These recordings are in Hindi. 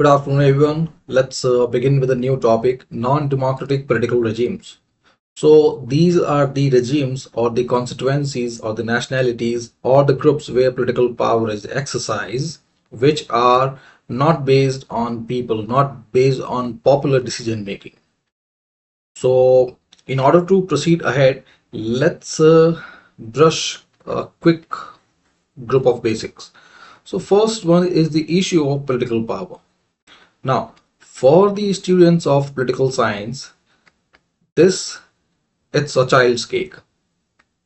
Good afternoon, everyone. Let's begin with a new topic, non-democratic political regimes. So, these are the regimes or the constituencies or the nationalities or the groups where political power is exercised, which are not based on people, not based on popular decision making. So, in order to proceed ahead, let's brush a quick group of basics. So, first one is the issue of political power. Now, for the students of political science, this it's a child's cake.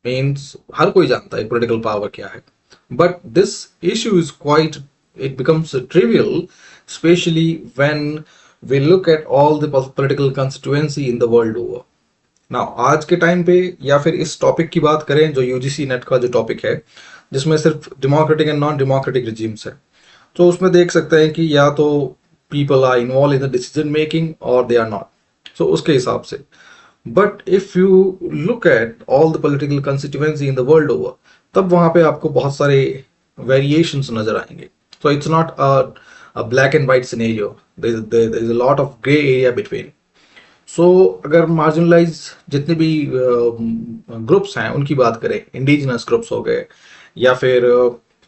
Means हर कोई जानता है political power क्या है. But this issue is quite, it becomes trivial, especially when we look at all the political constituency in the world over. Now, आज के टाइम पे या फिर इस टॉपिक की बात करें जो यूजीसी नेट का जो टॉपिक है जिसमें सिर्फ democratic and non democratic regimes है, तो उसमें देख सकते हैं कि या तो people are involved in the decision making or they are not. So उसके हिसाब से, but if you look at all the political constituency in the world over, तब वहां पे आपको बहुत सारे variations नजर आएंगे. So it's not a black and white scenario. There is a lot of gray area between. So अगर marginalized जितने भी ग्रुप्स हैं उनकी बात करें, इंडिजिनस ग्रुप्स हो गए या फिर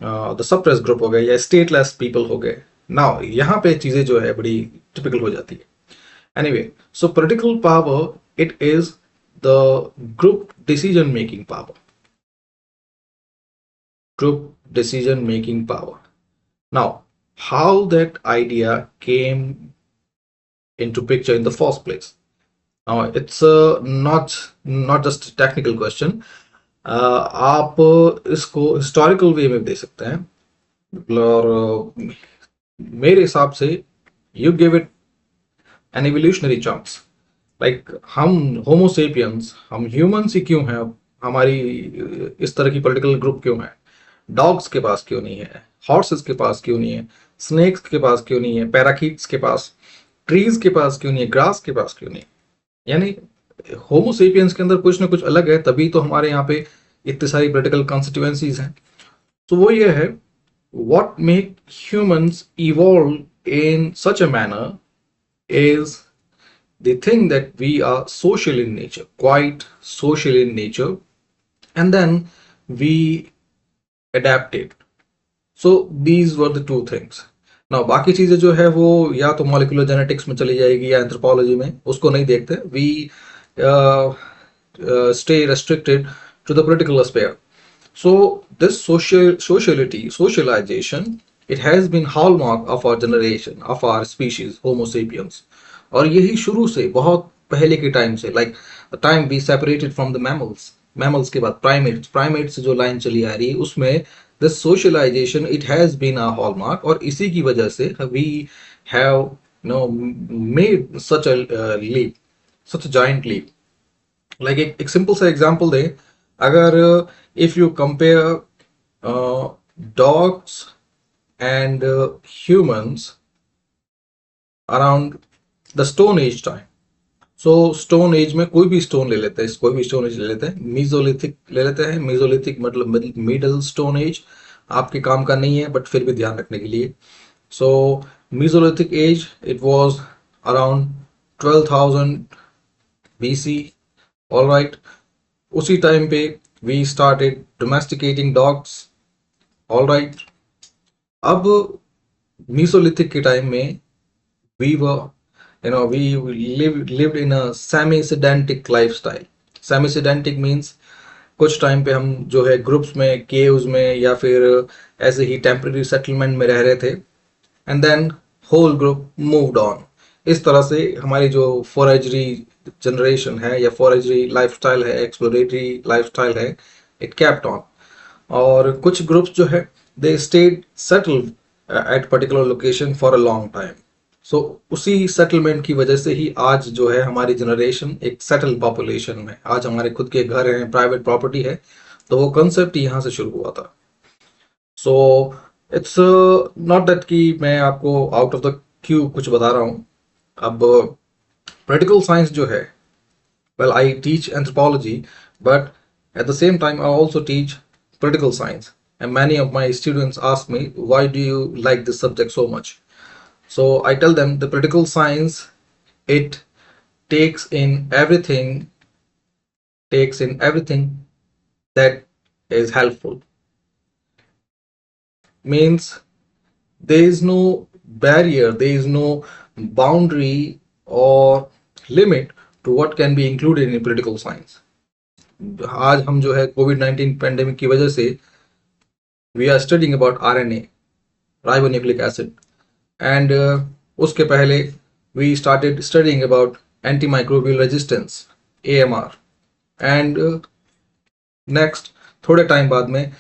द सप्रेस ग्रुप हो गए या स्टेटलेस पीपल हो गए, नाउ यहाँ पे चीजें जो है बड़ी टिपिकल हो जाती है. Anyway, so political power it is the group decision making power. Group decision making power. Now, how that idea came into picture in the first place? Now, it's not just a technical question. आप इसको हिस्टोरिकल वे में दे सकते हैं और मेरे हिसाब से you give it an evolutionary chance. Like हम होमोसेपियंस, हम ह्यूमंस ही क्यों हैं, हमारी इस तरह की पॉलिटिकल ग्रुप क्यों है, डॉग्स के पास क्यों नहीं है, हॉर्सेस के पास क्यों नहीं है, स्नेक्स के पास क्यों नहीं है, पैराकीट्स के पास, ट्रीज के पास क्यों नहीं है, ग्रास के पास क्यों नहीं. यानी होमोसेपियंस के अंदर कुछ ना कुछ अलग है, तभी तो हमारे यहाँ पे इतनी सारी पॉलिटिकल कॉन्स्टिट्यूएंसीज हैं. तो वो ये है, what make humans evolve in such a manner is the thing that we are social in nature, quite social in nature, and then we adapted. So these were the two things. Now बाकी चीजें जो है वो या तो मॉलिक्यूलर जेनेटिक्स में चली जाएगी या एंथ्रोपोलॉजी में, उसको नहीं देखते. We stay restricted to the political sphere. So this socialization, it has been hallmark of our generation, of our species, Homo sapiens. और यही शुरू से बहुत पहले के टाइम से, like the time we separated from the mammals, mammals के बाद primates से जो लाइन चली आ रही है उसमें this socialization, it has been a hallmark. और इसी की वजह से we have made such a leap, such a giant leap. Like एक सिंपल सा एग्जांपल दें, अगर if you compare dogs and humans around the stone age time. So stone age में कोई भी स्टोन ले लेते हैं, कोई भी स्टोन एज ले लेते हैं, मीजोलिथिक ले लेते हैं. मीजोलिथिक मतलब मिडल स्टोन एज, आपके काम का नहीं है बट फिर भी ध्यान रखने के लिए. So mesolithic age, it was around 12,000 BC. All right, उसी टाइम पे we started domesticating dogs. All right. अब मीसोलिथिक के टाइम में we lived in a semi-sedentic lifestyle. Semi-sedentic means कुछ टाइम पे हम जो है ग्रुप्स में, केव्स में या फिर ऐसे ही टेम्पररी सेटलमेंट में रह रहे थे, and then whole group moved on. इस तरह से हमारी जो फॉरेजरी जनरेशन है या फॉरेजरी लाइफस्टाइल है, एक्सप्लोरेटरी लाइफस्टाइल है, इट कैप्ट ऑन. और कुछ ग्रुप्स जो है they stayed settled at particular location for a long time. So उसी सेटलमेंट की वजह से ही आज जो है हमारी जनरेशन एक सेटल पॉपुलेशन में, आज हमारे खुद के घर हैं, प्राइवेट प्रॉपर्टी है, तो वो कंसेप्ट यहाँ से शुरू हुआ था. सो इट्स नॉट दैट कि मैं आपको आउट ऑफ द क्यू कुछ बता रहा हूँ. अब political science जो है, well, I teach anthropology, but at the same time I also teach political science, and many of my students ask me, why do you like this subject so much? So I tell them the political science, it takes in everything, that is helpful. Means there is no barrier, there is no boundary or limit to what can be included in political science. आज हम जो है कोविड-19 पेंडेमिक की वजह से we are studying about RNA, ribonucleic acid, and उसके पहले we started studying about antimicrobial resistance, AMR, and next थोड़े टाइम बाद में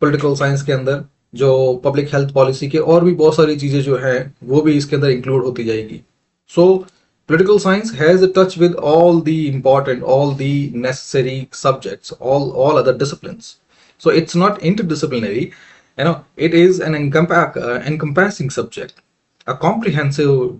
पॉलिटिकल साइंस के अंदर जो पब्लिक हेल्थ पॉलिसी के और भी बहुत सारी चीजें जो है वो भी इसके अंदर इंक्लूड होती जाएगी. सो political science has a touch with all the important, all the necessary subjects, all other disciplines. So it's not interdisciplinary, it is an encompassing subject, a comprehensive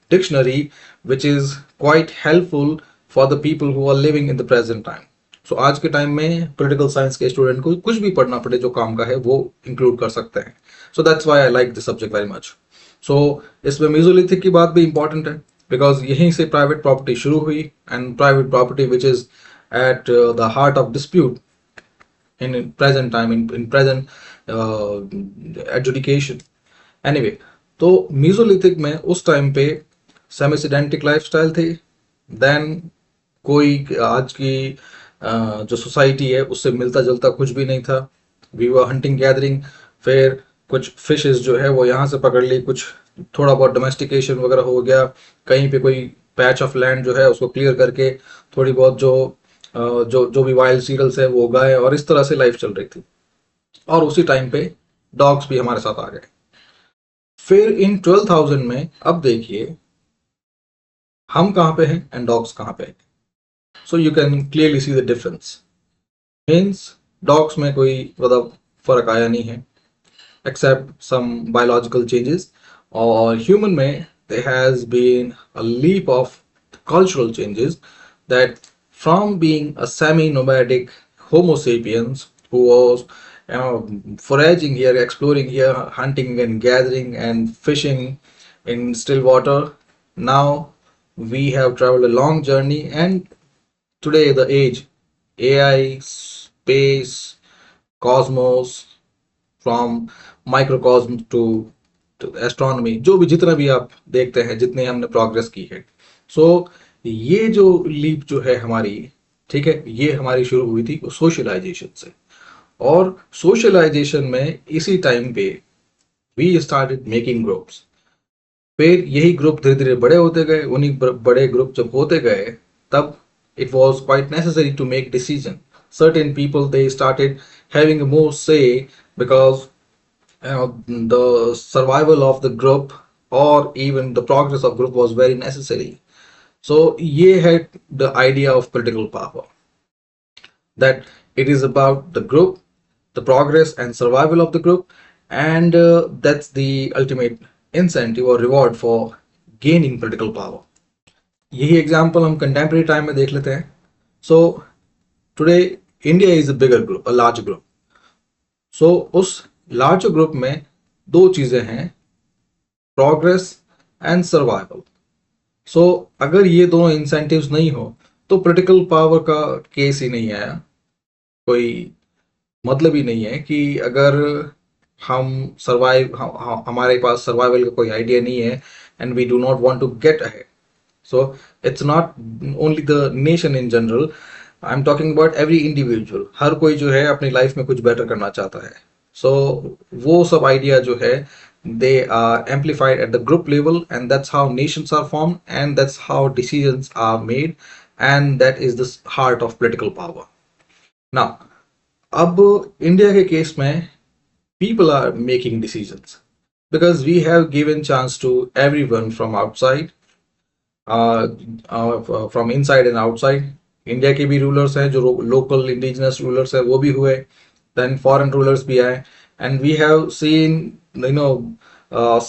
dictionary, which is quite helpful for the people who are living in the present time. So आज के टाइम में पॉलिटिकल साइंस के स्टूडेंट को कुछ भी पढ़ना पड़े जो काम का है वो इंक्लूड कर सकते हैं. So that's why I like this subject very much. So इसमें मेसोलिथिक की बात भी इंपॉर्टेंट है, बिकॉज यहीं से प्राइवेट प्रॉपर्टी शुरू हुई, and private property which is at the heart of dispute in present time, in present adjudication. Anyway, तो मीजोलिथिक में उस टाइम पे सेमी लाइफस्टाइल थी. देन कोई आज की जो सोसाइटी है उससे मिलता जुलता कुछ भी नहीं था. वी वर हंटिंग गैदरिंग, फिर कुछ फिशेस जो है वो यहाँ से पकड़ ली, कुछ थोड़ा बहुत डोमेस्टिकेशन वगैरह हो गया, कहीं पे कोई पैच ऑफ लैंड जो है उसको क्लियर करके थोड़ी बहुत जो भी वाइल्ड सीरल्स है वो उगाए, और इस तरह से लाइफ चल रही थी. और उसी टाइम पे डॉग्स भी हमारे साथ आ गए. फिर इन 12,000 में अब देखिए हम कहाँ पे हैं एंड डॉग्स कहाँ पे हैं. So you can clearly see the difference. Means dogs में कोई मतलब फर्क आया नहीं है एक्सेप्ट सम बायोलॉजिकल चेंजेस, और ह्यूमन में there has been a leap of cultural changes, that from being a semi-nomadic Homo sapiens who was foraging here, exploring here, hunting and gathering and fishing in still water, now we have traveled a long journey, and today the age, AI, space, cosmos, from microcosm to astronomy, जो भी जितना भी आप देखते हैं, जितने हमने प्रोग्रेस की है. सो ये जो लीप जो है हमारी, ठीक है, ये हमारी शुरू हुई थी सोशलाइजेशन से. और सोशलाइजेशन में इसी टाइम पे वी स्टार्टेड मेकिंग ग्रुप्स. फिर यही ग्रुप धीरे धीरे बड़े होते गए. उन्हीं बड़े ग्रुप जब होते गए तब it was quite necessary to make decision. Certain people, they started having a more say, because the survival of the group or even the progress of group was very necessary. So ye had the idea of political power, that it is about the group, the progress and survival of the group, and that's the ultimate incentive or reward for gaining political power. यही एग्जाम्पल हम कंटेम्प्रेरी टाइम में देख लेते हैं. So today India is a bigger group, a large group. So उस लार्ज ग्रुप में दो चीजें हैं, प्रोग्रेस एंड सर्वाइवल. सो अगर ये दोनों इंसेंटिव्स नहीं हो तो पॉलिटिकल पावर का केस ही नहीं आया. कोई मतलब ही नहीं है कि अगर हम हमारे पास सर्वाइवल का कोई आइडिया नहीं है and we do not want to get ahead. So it's not only the nation in general. I'm talking about every individual. हर कोई जो है अपनी लाइफ में कुछ बेटर करना चाहता है. So वो सब आइडिया जो है they are amplified at the group level, and that's how nations are formed, and that's how decisions are made, and that is the heart of political power. Now, अब इंडिया के केस में people are making decisions because we have given chance to everyone from outside, from inside and outside. India के भी रूलर्स हैं, जो लोकल इंडिजिनस रूलर्स हैं वो भी हुए, देन फॉरेन रूलर्स भी आए, and we have seen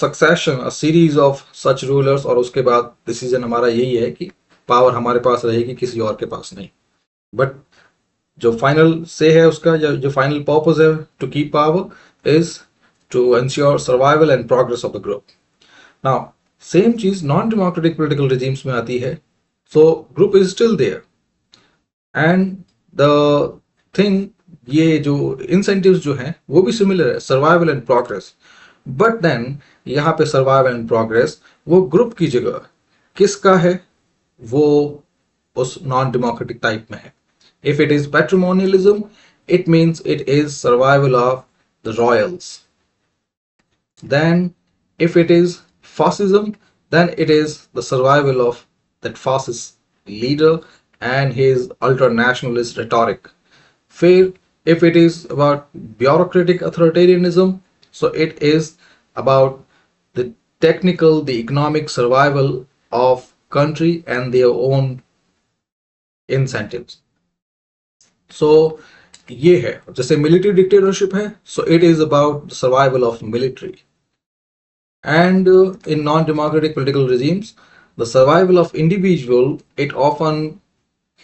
succession, a series of such rulers. और उसके बाद डिसीजन हमारा यही है कि पावर हमारे पास रहेगी, किसी और के पास नहीं. बट जो फाइनल से है उसका, जो फाइनल पर्पस है to keep power, is to ensure survival and progress of the group. Now same चीज नॉन डेमोक्रेटिक पॉलिटिकल रिजीम्स में आती है. So group is still there and the thing, ये जो इंसेंटिव्स जो हैं वो भी सिमिलर है, survival and progress. But then यहाँ पे सर्वाइवल एंड प्रोग्रेस वो ग्रुप की जगह किसका है, वो उस नॉन डेमोक्रेटिक टाइप में है. If it is patrimonialism, it means it is survival of the royals. Then if it is fascism, then it is the survival of that fascist leader and his ultra nationalist rhetoric. Fair, if it is about bureaucratic authoritarianism, so it is about the technical, the economic survival of country and their own incentives. So ये है. जैसे मिलिट्री डिक्टेटरशिप है, so it is about survival of military. And in non-democratic political regimes, the survival of individual, it often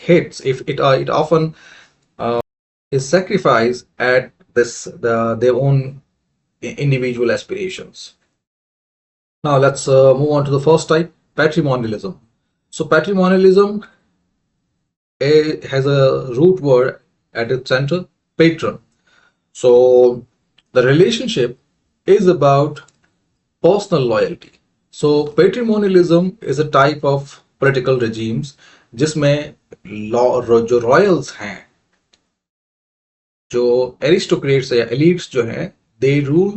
hits, if it often is sacrificed at their own individual aspirations. Now let's move on to the first type, patrimonialism. So patrimonialism has a root word at its center, patron. So the relationship is about personal loyalty. So patrimonialism is a type of political regimes जिसमें जो रॉयल्स हैं, जो एरिस्टोक्रेट्स या एलिट्स जो हैं, they rule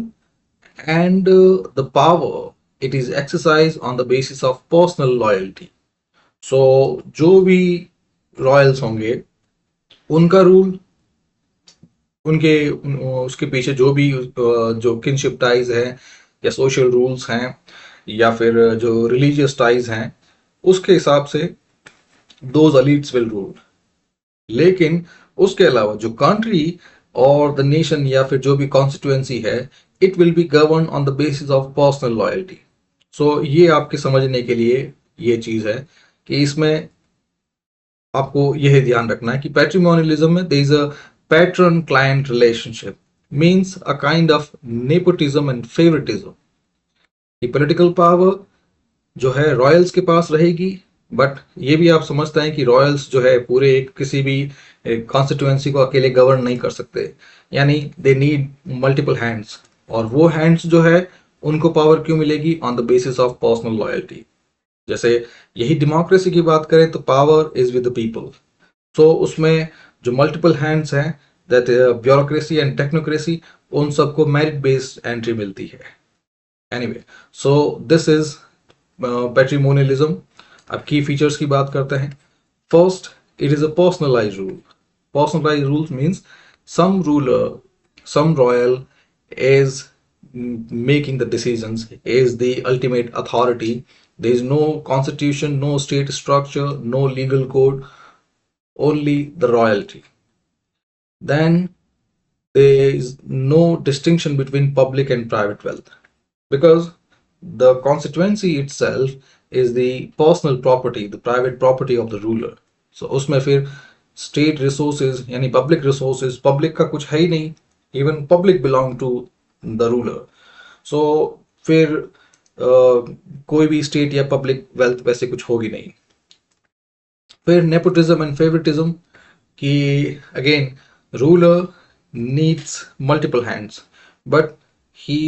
and the power it is exercise on the basis of personal loyalty. So जो भी रॉयल्स होंगे उनका रूल, उनके उसके पीछे जो भी जो किनशिप टाइज है या सोशल रूल्स हैं या फिर जो रिलीजियस टाइज हैं, उसके हिसाब से दोज एलिट्स विल रूल. लेकिन उसके अलावा जो कंट्री और द नेशन या फिर जो भी कॉन्स्टिट्यूएंसी है, it will be govern on the basis of personal loyalty. So ये आपके समझने के लिए ये चीज है कि इसमें आपको यह ध्यान रखना है कि पैट्रिमोनियलिज्म में there is a patron client relationship, means a kind of nepotism and favouritism. ये पॉलिटिकल पावर जो है रॉयल्स के पास रहेगी, बट ये भी आप समझते हैं कि रॉयल्स जो है पूरे एक किसी भी कॉन्स्टिट्यूएंसी को अकेले गवर्न नहीं कर सकते, यानी दे नीड मल्टीपल हैंड्स. और वो हैंड्स जो है उनको पावर क्यों मिलेगी, on the basis of personal loyalty. जैसे यही डेमोक्रेसी की बात करें तो power is with the people. So उसमें जो मल्टीपल हैंड्स हैं, दैट ब्यूरोक्रेसी एंड टेक्नोक्रेसी, उन सबको मेरिट बेस्ड एंट्री मिलती है. Anyway, so this is patrimonialism. अब की फीचर्स की बात करते हैं. First, it is a personalize rule. Personalize rules means some ruler, some royal is making the decisions, is the ultimate authority. There is no constitution, no state structure, no legal code, only the royalty. Then there is no distinction between public and private wealth, because the constituency itself is the personal property, the private property of the ruler. So उसमें फिर स्टेट रिसोर्सेज यानी पब्लिक रिसोर्सेज, पब्लिक का कुछ है ही नहीं, even public belong to the ruler. So फिर कोई भी स्टेट या पब्लिक वेल्थ वैसे कुछ होगी नहीं. फिर नेपोटिज्म एंड फेवरेटिज्म कि again ruler needs multiple hands, but he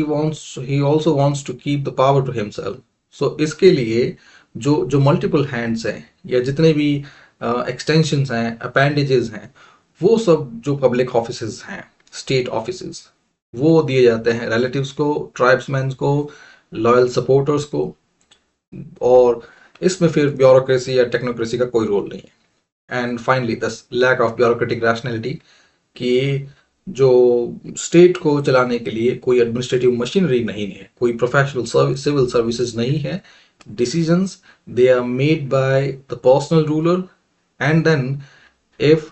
also wants to keep the power to himself. So इसके लिए जो मल्टीपल हैंड्स हैं या जितने भी एक्सटेंशंस हैं, अपेंडेजेस हैं, वो सब जो पब्लिक ऑफिसेज हैं, स्टेट ऑफिसेज, वो दिए जाते हैं रिलेटिव्स को, ट्राइब्समैन को, लॉयल सपोर्टर्स को. और इसमें फिर ब्यूरोक्रेसी या टेक्नोक्रेसी का कोई रोल नहीं है. And finally the lack of bureaucratic rationality कि जो स्टेट को चलाने के लिए कोई एडमिनिस्ट्रेटिव मशीनरी नहीं है, कोई प्रोफेशनल सर्विस, सिविल सर्विसेज नहीं है. Decisions they are made by the personal ruler, and then if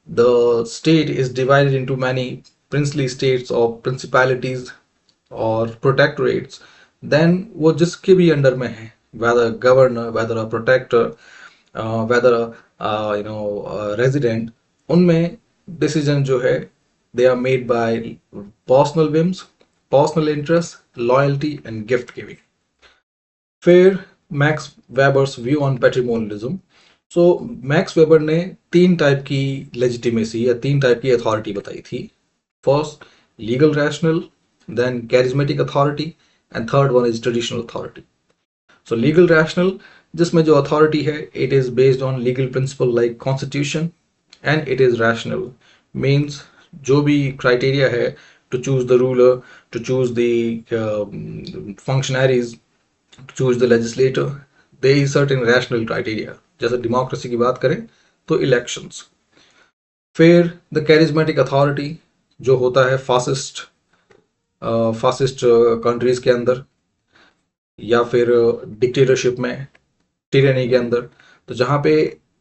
the state is divided into many princely states or principalities or protectorates, then वो जिसके भी अंडर में है, whether governor, whether a protector, whether a resident, उनमें डिसीजन जो है they are made by personal whims, personal interest, loyalty and gift giving. फिर Max Weber's view on patrimonialism. So Max Weber ने तीन टाइप की लेजिटिमेसी या तीन टाइप की अथॉरिटी बताई थी। First legal rational, then charismatic authority, and third one is traditional authority. So legal rational, जिसमें जो अथॉरिटी है it is based on legal principle like constitution, and it is rational means जो भी क्राइटेरिया है to choose the ruler, to choose the functionaries, to choose the legislator, there is certain rational criteria। जैसे डेमोक्रेसी की बात करें तो इलेक्शंस। फिर द कैरिज्मेटिक अथॉरिटी जो होता है फासिस्ट कंट्रीज के अंदर या फिर डिक्टेटरशिप में, टिरेनी के अंदर, तो जहाँ पे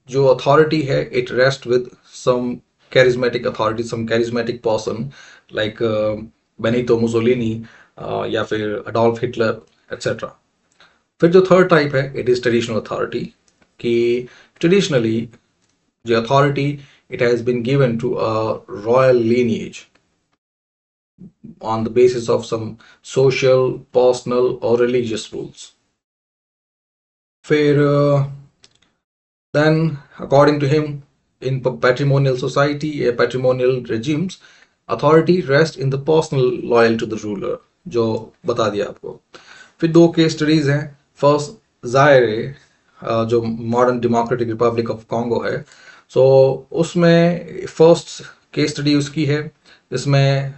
जो अथॉरिटी है it rest with some charismatic authority, some charismatic person like Benito Mussolini या फिर अडोल्फ हिटलर etc। फिर जो थर्ड टाइप है इट इज ट्रेडिशनल अथॉरिटी, कि ट्रेडिशनली जो authority it has been given to a royal lineage on the basis of some social, personal और रिलीजियस रूल्स। फिर then according to him in patrimonial society, patrimonial regimes, authority rests in the personal loyal to the ruler, जो बता दिया आपको। फिर दो केस स्टडीज हैं। फर्स्ट जायरे जो modern democratic republic of Congo है, सो उसमें फर्स्ट केस स्टडी उसकी है जिसमें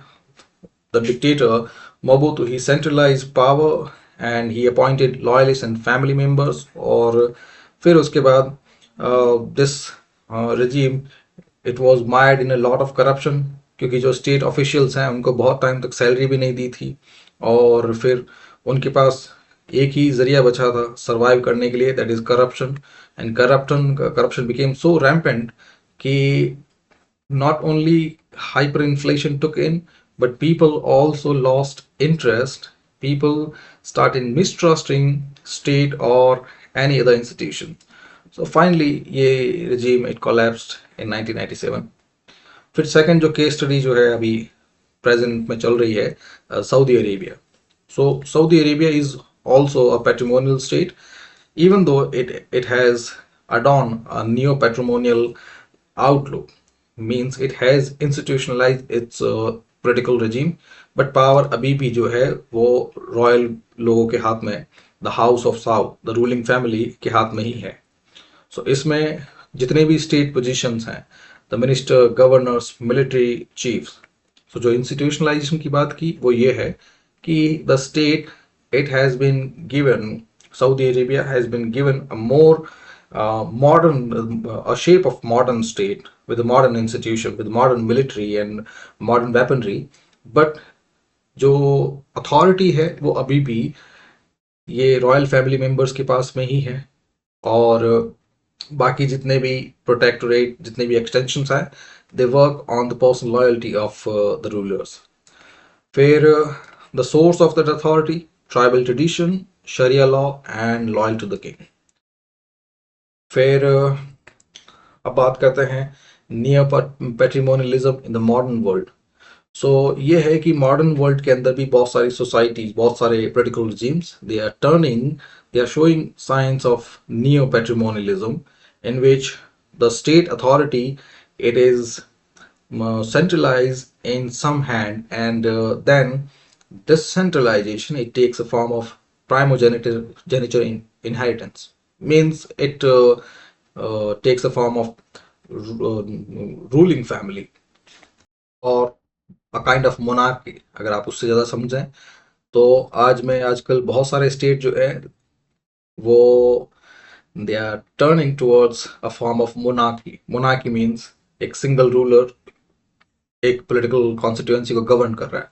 the dictator Mobutu he centralise power and he appointed loyalist and family members. और फिर उसके बाद this regime it was mired in a lot of corruption, क्योंकि जो स्टेट ऑफिशियल्स हैं उनको बहुत टाइम तक सैलरी भी नहीं दी थी और फिर उनके पास एक ही जरिया बचा था सरवाइव करने के लिए, that is corruption. And corruption became so rampant कि not only hyperinflation took in, but people also lost interest. People started mistrusting state or any other institution. So finally ये regime it collapsed in 1997। फिर सेकंड जो केस स्टडी जो है अभी प्रेजेंट में चल रही है Saudi Arabia. So Saudi Arabia is also a patrimonial state, even though it has adorned a neo-patrimonial outlook, means it has institutionalized its political regime, but power अभी भी जो है वो रॉयल लोगों के हाथ में, the house of Saud, the ruling family के हाथ में ही है। सो इसमें जितने भी स्टेट पोजीशंस हैं, the minister, governors, military chiefs, so जो इंस्टीट्यूशनलाइजेशन की बात की वो ये है कि the state it has been given, Saudi Arabia has been given a more modern a shape of modern state with a modern institution, with modern military and modern weaponry, but जो अथॉरिटी है वो अभी भी ये रॉयल फैमिली मेंबर्स के पास में ही है और बाकी जितने भी प्रोटेक्टोरेट, जितने भी एक्सटेंशंस हैं, they work on the personal loyalty of the rulers. फिर the source of that authority, tribal tradition, शरिया law and loyal to the king. फिर अब बात करते हैं neo patrimonialism in the modern world. So ये है कि मॉडर्न वर्ल्ड के अंदर भी बहुत सारी सोसाइटीज, बहुत सारे political regimes, they are showing signs of neo patrimonialism in which the state authority it is centralized in some hand, and then this centralization it takes a form of primogeniture inheritance, means it takes a form of ruling family or a kind of monarchy, अगर आप उससे ज़्यादा समझें तो आजकल बहुत सारे स्टेट जो है वो they are turning towards a form of monarchy. Monarchy means एक सिंगल रूलर एक पॉलिटिकल कॉन्स्टिट्यूएंसी को गवर्न कर रहा है।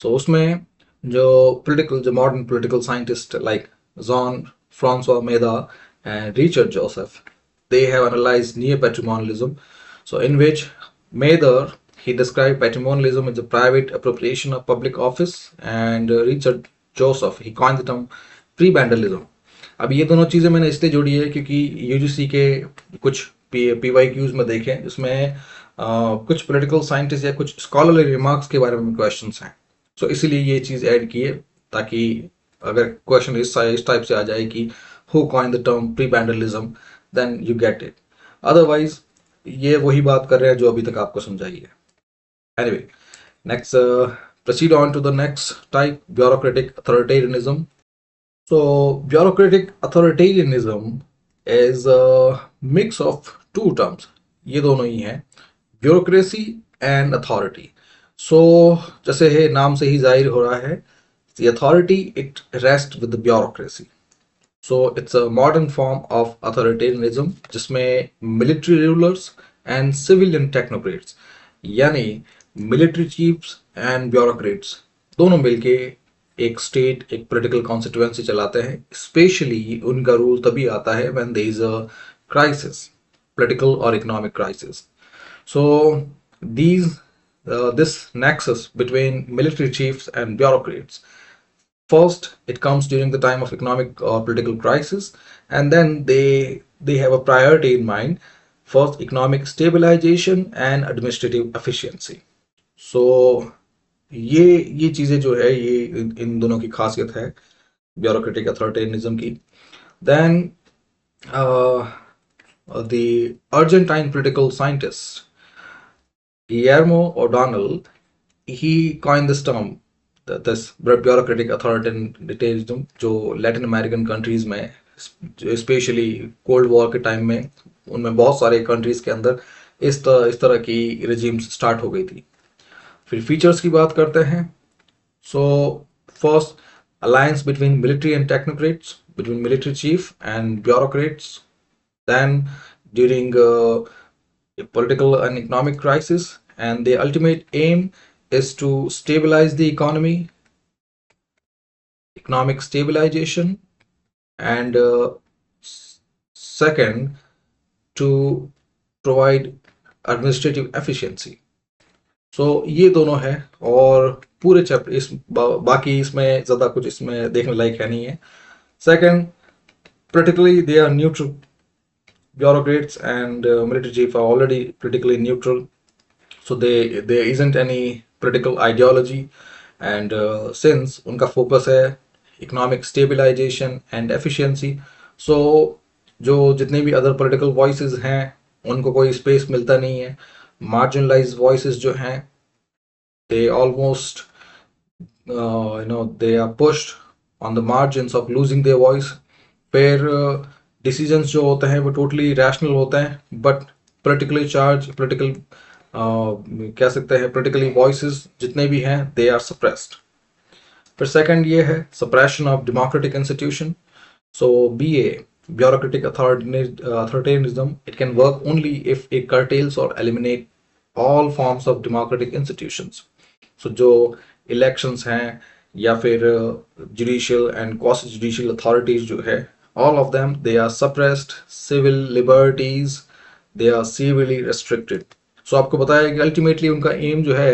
तो उसमें जो modern political scientist like John Francois Medard and Richard Joseph, they have analyzed neo-patrimonialism. So in which Mather he described patrimonialism as a private appropriation of public office, and Richard Joseph he coined the term prebendalism। अब ये दोनों चीज़ें मैंने इसलिए जोड़ी है क्योंकि यूजीसी के कुछ PYQs में देखें इसमें कुछ पॉलिटिकल साइंटिस्ट या कुछ स्कॉलरली रिमार्क्स के बारे में क्वेश्चंस हैं। सो इसीलिए ये चीज़ ऐड की है ताकि अगर क्वेश्चन इस टाइप से आ जाए कि who coin the term prebendalism, then you get it. Otherwise ये वही बात कर रहे हैं जो अभी तक आपको समझाई है। Anyway, next proceed on to the next type, bureaucratic authoritarianism. So bureaucratic authoritarianism is a mix of two terms, ये दोनों ही हैं, bureaucracy and authority. So जैसे है नाम से ही जाहिर हो रहा है, the authority it rests with the bureaucracy. So it's a modern form of authoritarianism जिसमें military rulers and civilian technocrats यानी military chiefs and bureaucrats दोनों मिलके एक स्टेट, एक पॉलिटिकल कॉन्स्टिट्यूएंसी चलाते हैं। स्पेशली उनका रूल तभी आता है when there is a crisis, political और economic crisis. So these this nexus between military chiefs and bureaucrats, first it comes during the time of economic or political crisis, and then they have a priority in mind, first economic stabilization and administrative efficiency. So ये चीजें जो है ये इन दोनों की खासियत है ब्यूरोक्रेटिक अथॉरिटेरियनिज्म की। Then the Argentine political scientist Guillermo O'Donnell, he coined this term, this bureaucratic authoritarianism, जो लैटिन अमेरिकन कंट्रीज में स्पेशली कोल्ड वॉर के टाइम में उनमें बहुत सारे कंट्रीज के अंदर इस तरह की रेजिम्स स्टार्ट हो गई थी। फिर फीचर्स की बात करते हैं। So first, alliance between military and technocrats, between military chief and bureaucrats. Then during political and economic crisis, and the ultimate aim is to stabilize the economy, economic stabilization, and second, to provide administrative efficiency. So ये दोनों है, और पूरे चैप्टर बाकी इसमें ज़्यादा कुछ इसमें देखने लायक है नहीं है। Second, politically they are neutral. Bureaucrats and military chief are already politically neutral, so there isn't any political ideology, and since उनका focus है economic stabilization and efficiency, so जो जितने भी other political voices हैं उनको कोई space मिलता नहीं है। marginalized voices जो हैं they almost they are pushed on the margins of losing their voice। फिर डिसीजंस जो होते हैं वो टोटली रैशनल होते हैं, बट पोलिटिकली चार्ज, पोलिटिकल कह सकते हैं पोलिटिकली वॉइसेस जितने भी हैं दे आर सप्रेस्ड। फिर सेकंड ये है suppression of democratic institution. So BA, bureaucratic authoritarianism, it can work only if it curtails or eliminate all forms of democratic institutions. So जो elections हैं या फिर judicial and quasi judicial authorities जो है, all of them they are suppressed, civil liberties they are severely restricted। So आपको बताया कि अल्टीमेटली उनका एम जो है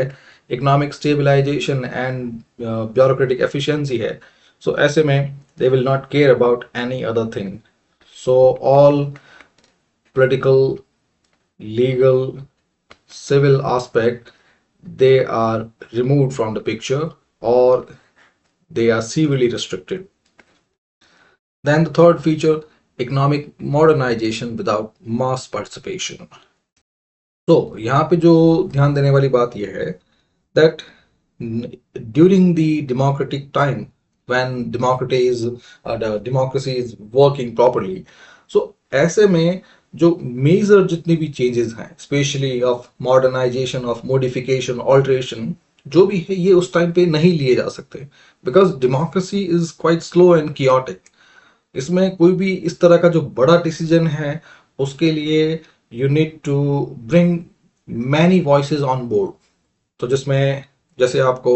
economic stabilisation and bureaucratic efficiency है। सो ऐसे में they will not care about any other thing. So all political, legal, civil aspect they are removed from the picture, or they are severely restricted. Then the third feature, economic modernization without mass participation. So यहाँ पे जो ध्यान देने वाली बात यह है that during the democratic time when democracy is working properly, so ऐसे में जो मेजर जितनी भी चेंजेस हैं especially of modernisation, of modification, alteration जो भी है ये उस टाइम पे नहीं लिए जा सकते, because democracy is quite slow and chaotic. इसमें कोई भी इस तरह का जो बड़ा डिसीजन है उसके लिए you need to bring many voices on board. तो जिसमें जैसे आपको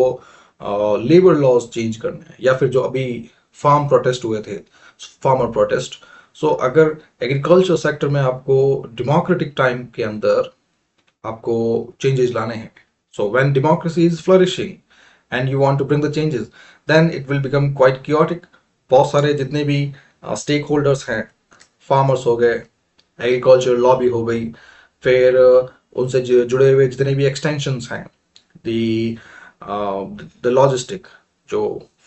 लेबर लॉज चेंज करने हैं, या फिर जो अभी फार्म प्रोटेस्ट हुए थे, फार्मर प्रोटेस्ट। सो अगर एग्रीकल्चर सेक्टर में आपको डेमोक्रेटिक टाइम के अंदर आपको चेंजेस लाने हैं, so when democracy is flourishing and you want to bring the changes, then it will become quite chaotic. बहुत सारे जितने भी स्टेक होल्डर्स हैं, फार्मर्स हो गए, एग्रीकल्चर लॉबी हो गई, फिर उनसे जुड़े हुए जितने भी एक्सटेंशंस हैं, द लॉजिस्टिक जो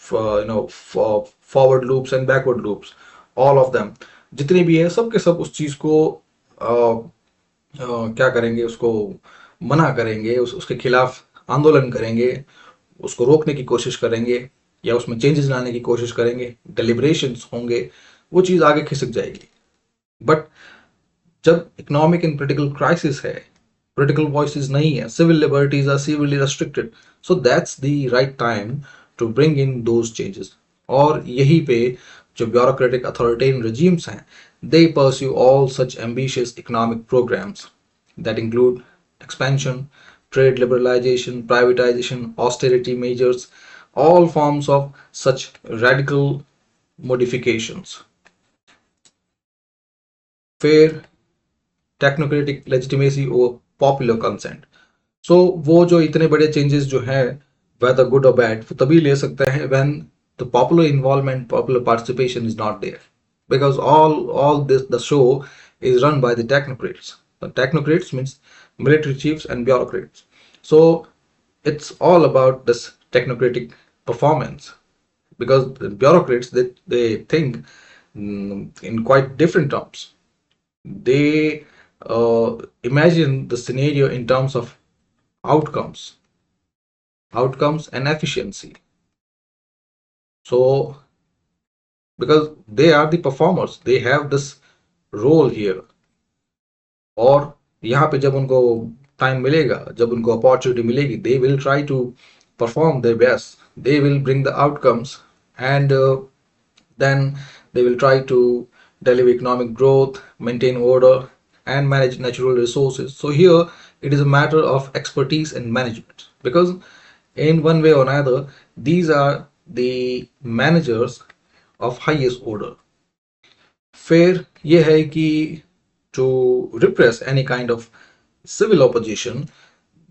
forward loops and backward loops, all of them, जितने भी है सब के सब उस चीज को क्या करेंगे, उसको मना करेंगे, उसके खिलाफ आंदोलन करेंगे, उसको रोकने की कोशिश करेंगे या उसमें चेंजेस लाने की कोशिश करेंगे, डेलिब्रेशंस होंगे, वो चीज़ आगे खिसक जाएगी। बट जब इकोनॉमिक एंड पोलिटिकल क्राइसिस है, पोलिटिकल वॉइसेस नहीं है, civil liberties are severely restricted, so that's the right time to bring in those changes. और यहीं पे जो ब्यूरोक्रेटिक अथॉरिटेरियन regimes हैं, they pursue all such ambitious economic programs that include expansion, trade liberalization, privatization, austerity measures, all forms of such radical modifications. फिर टेक्नोक्रेटिक लेजिटिमेसी और पॉपुलर कंसेंट। सो वो जो इतने बड़े चेंजेस जो है, whether good or bad, वो तभी ले सकते हैं when the popular involvement, popular participation is not there, because all this the show is run by the technocrats. The technocrats means military chiefs and bureaucrats. So it's all about this technocratic performance, because the bureaucrats, they think in quite different terms. They imagine the scenario in terms of outcomes, outcomes and efficiency. So because they are the performers, they have this role here. और यहाँ पे जब उनको टाइम मिलेगा, जब उनको अपॉर्चुनिटी मिलेगी, they will try to perform their best, they will bring the outcomes, and then they will try to deliver economic growth, maintain order, and manage natural resources. So here it is a matter of expertise and management, because in one way or another, these are the managers of highest order. फिर ये है कि to repress any kind of civil opposition,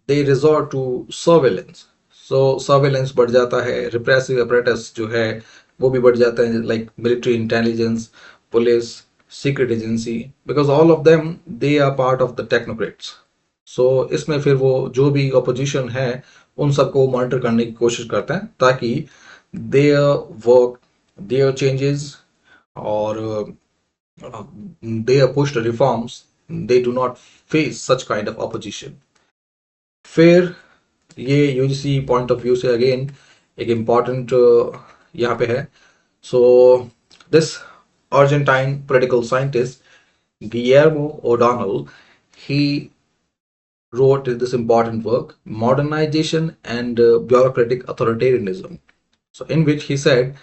they resort to surveillance. So surveillance बढ़ जाता है, repressive apparatus जो है वो भी बढ़ जाता है, like military intelligence, police, secret agency, because all of them they are part of the technocrats. So इसमें फिर वो जो भी opposition है उन सबको मॉनिटर करने की कोशिश करते हैं ताकि their work, their changes or their pushed reforms, they do not face such kind of opposition. फिर ये यूजीसी पॉइंट ऑफ व्यू से अगेन एक इम्पॉर्टेंट यहाँ पे है. So this Argentine political scientist Guillermo O'Donnell, he wrote this important work, Modernization and Bureaucratic Authoritarianism. So in which he said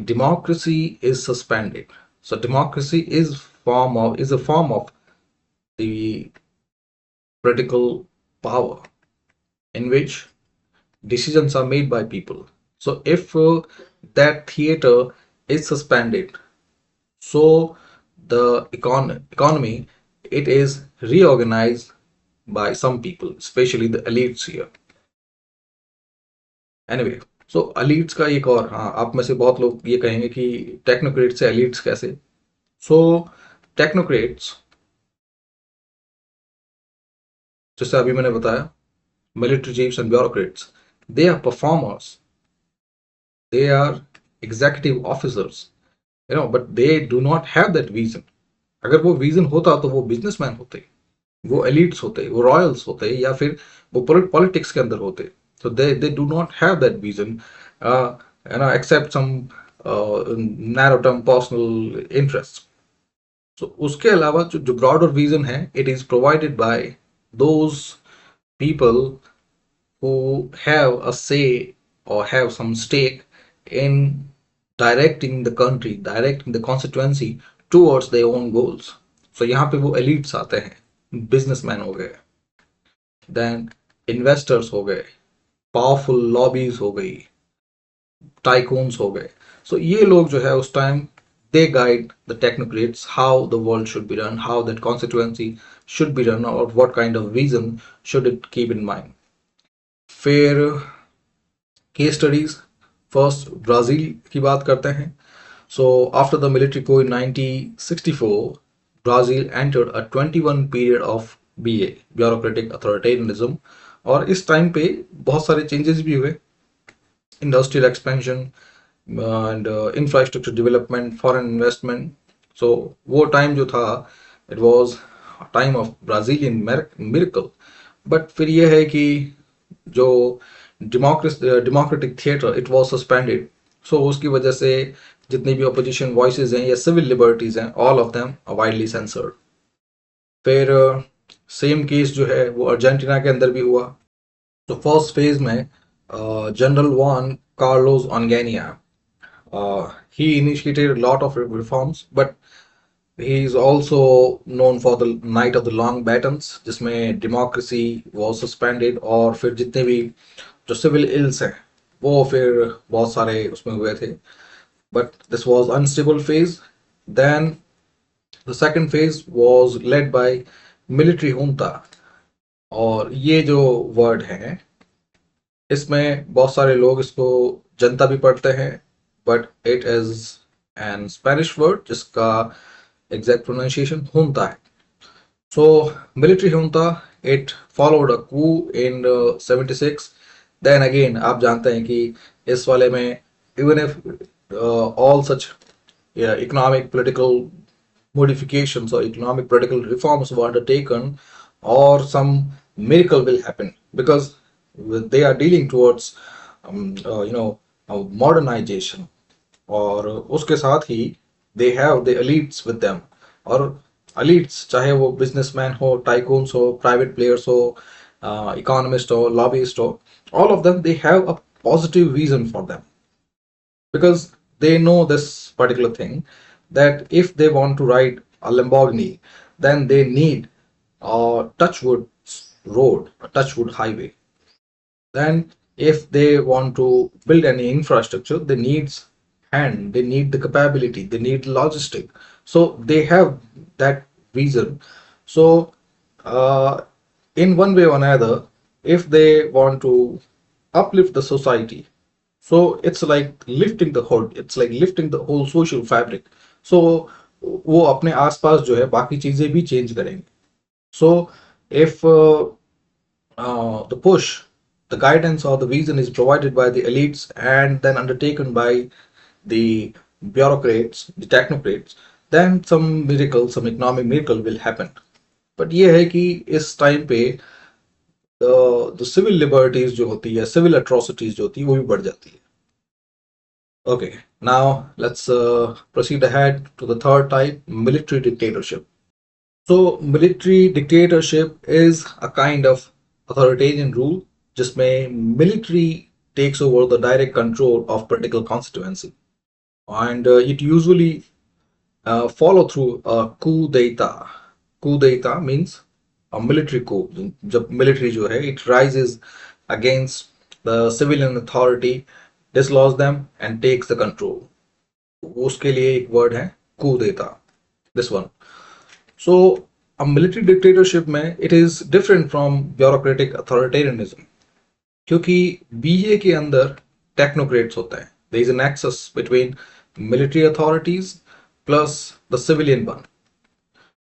democracy is suspended. So democracy is a form of the political power in which decisions are made by people. So if that theater is suspended, so the economy, it is reorganized by some people, especially the elites here. Anyway, so elites का एक और, हाँ, आप में से बहुत लोग ये कहेंगे कि टेक्नोक्रेट से elites कैसे. सो टेक्नोक्रेट्स, जैसे अभी मैंने बताया, military chiefs and bureaucrats, they are performers, they are executive officers, but they do not have that vision. अगर वो विजन होता तो वो बिजनेसमैन होते, वो एलिट्स होते, वो रॉयल्स होते, या फिर वो पॉलिटिक्स के अंदर होते. So they do not have that vision, except some narrow term personal interests. So उसके अलावा जो broader vision है, it is provided by those people who have a say or have some stake in directing the country, directing the constituency towards their own goals. So यहाँ पे वो elites आते हैं, businessmen हो गए, then investors हो गए, पावरफुल लॉबीज हो गई, टाइकून्स हो गए. सो ये लोग जो है उस time they guide the technocrats how the world should be run, how that constituency should be run, और what kind of vision should it keep in mind. फिर केस स्टडीज, फर्स्ट ब्राजील की बात करते हैं. So after the military coup in 1964, Brazil entered a 21 period of BA, bureaucratic authoritarianism. और इस टाइम पे बहुत सारे चेंजेस भी हुए, industrial expansion, and infrastructure development, foreign investment. So वो टाइम जो था, it was time of Brazilian miracle. But फिर ये है कि जो democratic theatre, it was suspended. So उसकी वजह से जितनी भी अपोजिशन वॉइसेस हैं या सिविल लिबर्टीज हैं, all of them are widely censored. फिर सेम केस जो है वो अर्जेंटीना के अंदर भी हुआ. तो फर्स्ट फेज में general Juan Carlos ऑनगेनिया, he initiated a lot of reforms, but he is also known for the night of the long batons, जिसमें democracy was suspended. और फिर जितने भी जो सिविल इल्स हैं वो फिर बहुत सारे उसमें हुए थे. But this was unstable phase. Then the second phase was led by military junta. और ये जो वर्ड है, इसमें बहुत सारे लोग इसको जनता भी पढ़ते हैं, but it is an Spanish word जिसका एग्जैक्ट प्रोनाउंसिएशन junta है. So military junta, it followed a coup in 76. Then again आप जानते हैं कि इस वाले में even if all such economic political modifications or economic political reforms were undertaken, or some miracle will happen, because they are dealing towards modernization. और उसके साथ ही they have the elites with them. और elites चाहे वो businessman हो, tycoons हो, private players हो, economist हो, lobbyist हो, all of them, they have a positive vision for them, because they know this particular thing, that if they want to ride a Lamborghini, then they need a Touchwood road, a Touchwood highway. Then if they want to build any infrastructure, they needs hand, they need the capability, they need logistic. So they have that vision. So in one way or another, if they want to uplift the society, so it's like lifting the hood, it's like lifting the whole social fabric. So वो अपने आसपास जो है बाकी चीजें भी चेंज करेंगे. So if the push, the guidance or the vision is provided by the elites and then undertaken by the bureaucrats, the technocrats, then some miracle, some economic miracle will happen. But ये है कि इस टाइम पे the civil liberties जो होती है, civil atrocities जो होती है, वो भी बढ़ जाती है. Okay, now let's proceed ahead to the third type, military dictatorship. So military dictatorship is a kind of authoritarian rule जिसमें military takes over the direct control of political constituency, and it usually follow through a coup d'etat. Coup d'etat means a military coup. जब military जो है, it rises against the civilian authority, dislodge them and takes the control. उसके लिए एक वर्ड है coup d'etat, this one. So a military dictatorship में it is different from bureaucratic authoritarianism, क्योंकि बीए के अंदर टेक्नोक्रेट्स होते हैं. There is a nexus between military authorities plus the civilian one.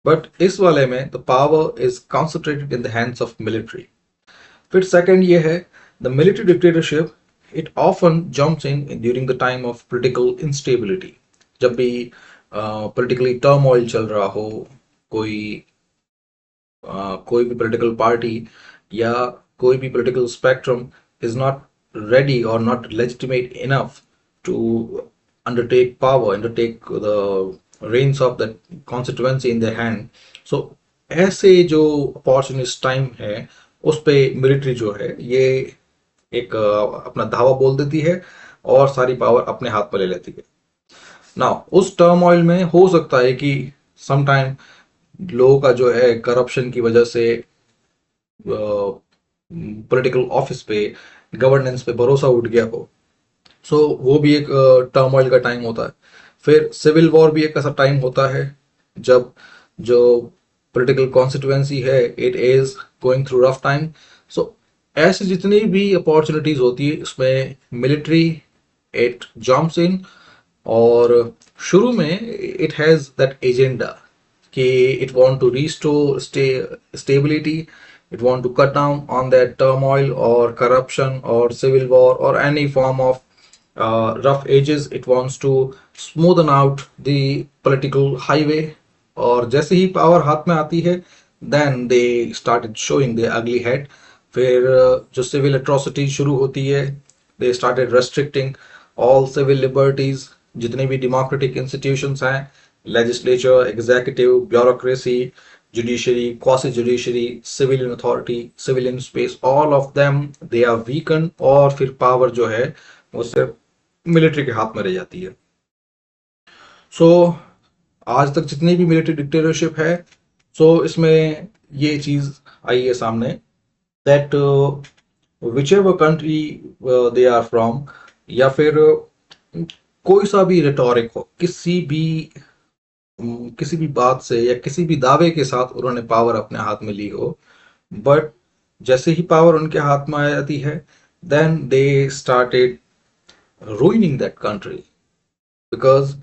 But इस वाले में the power is concentrated in the hands of military. फिर second ये है, the military dictatorship, it often jumps in during the time of political instability. जब भी politically turmoil चल रहा हो, कोई भी political party या कोई भी political spectrum is not ready or not legitimate enough to undertake power, undertake the reins of that constituency in their hand. So ऐसे जो opportunist time है, उस पे military जो है ये एक अपना धावा बोल देती है और सारी पावर अपने हाथ में ले लेती है. नाउ उस टर्मोइल में हो सकता है कि समटाइम लोगों का जो है करप्शन की वजह से पॉलिटिकल ऑफिस पे, गवर्नेंस पे भरोसा उठ गया हो. सो वो भी एक टर्मोइल का टाइम होता है. फिर सिविल वॉर भी एक ऐसा टाइम होता है जब जो पॉलिटिकल कॉन्स्टिट्यूएंसी है, it is going through rough time. So ऐसी जितनी भी अपॉर्चुनिटीज होती है, उसमें मिलिट्री इट जम्प्स इन. और शुरू में इट हैज दैट एजेंडा कि it want to restore stability, it want to cut down on that turmoil और करप्शन और सिविल वॉर और any form of rough edges. It wants to smoothen out the political highway. और जैसे ही पावर हाथ में आती है then they started showing the ugly head. फिर जो सिविल अट्रॉसिटी शुरू होती है, they started restricting all civil liberties. जितने भी डेमोक्रेटिक इंस्टीट्यूशंस हैं, legislature, executive, bureaucracy, judiciary, quasi judiciary, civilian authority, civilian space, all of them they are weakened. और फिर पावर जो है वो सिर्फ मिलिट्री के हाथ में रह जाती है. सो आज तक जितनी भी मिलिट्री डिक्टेटरशिप है, इसमें ये चीज आई है सामने that whichever country they are from, या फिर कोई सा भी रिटोरिक हो, किसी भी बात से या किसी भी दावे के साथ उन्होंने पावर अपने हाथ में ली हो, बट जैसे ही पावर उनके हाथ में आ जाती है then they started ruining that country. Because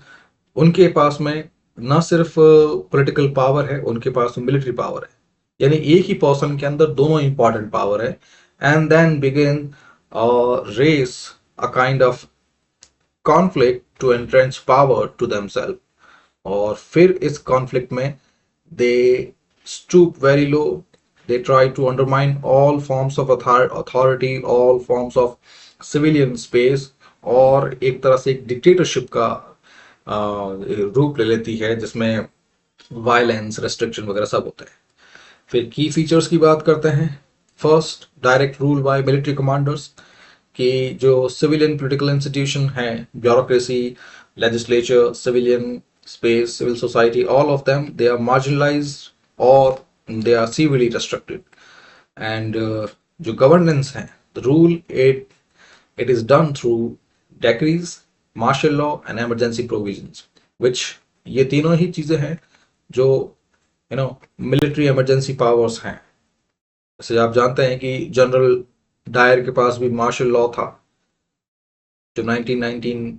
उनके पास में न सिर्फ पॉलिटिकल पावर है, उनके पास मिलिट्री पावर है. यानी एक ही पर्सन के अंदर दोनों इंपॉर्टेंट पावर है. And then begin race a kind of conflict to entrench power to themself. और फिर इस कॉन्फ्लिक्ट में दे stoop very low. They try to undermine all forms of authority, all forms of civilian space. और एक तरह से एक डिक्टेटरशिप का रूप ले लेती है जिसमें वायलेंस, रेस्ट्रिक्शन वगैरह सब होते हैं. फिर की फीचर्स की बात करते हैं. First, direct rule by military commanders. कि जो सिविलियन पॉलिटिकल इंस्टीट्यूशन है, bureaucracy, legislature, civilian space, civil society, all of them they are marginalized or they are severely restricted. And जो governance है, the rule it is done through decrees, martial law and emergency provisions, which ये तीनों ही चीजें हैं जो military emergency powers हैं. जैसे आप जानते हैं कि जनरल डायर के पास भी मार्शल लॉ था. जो 1919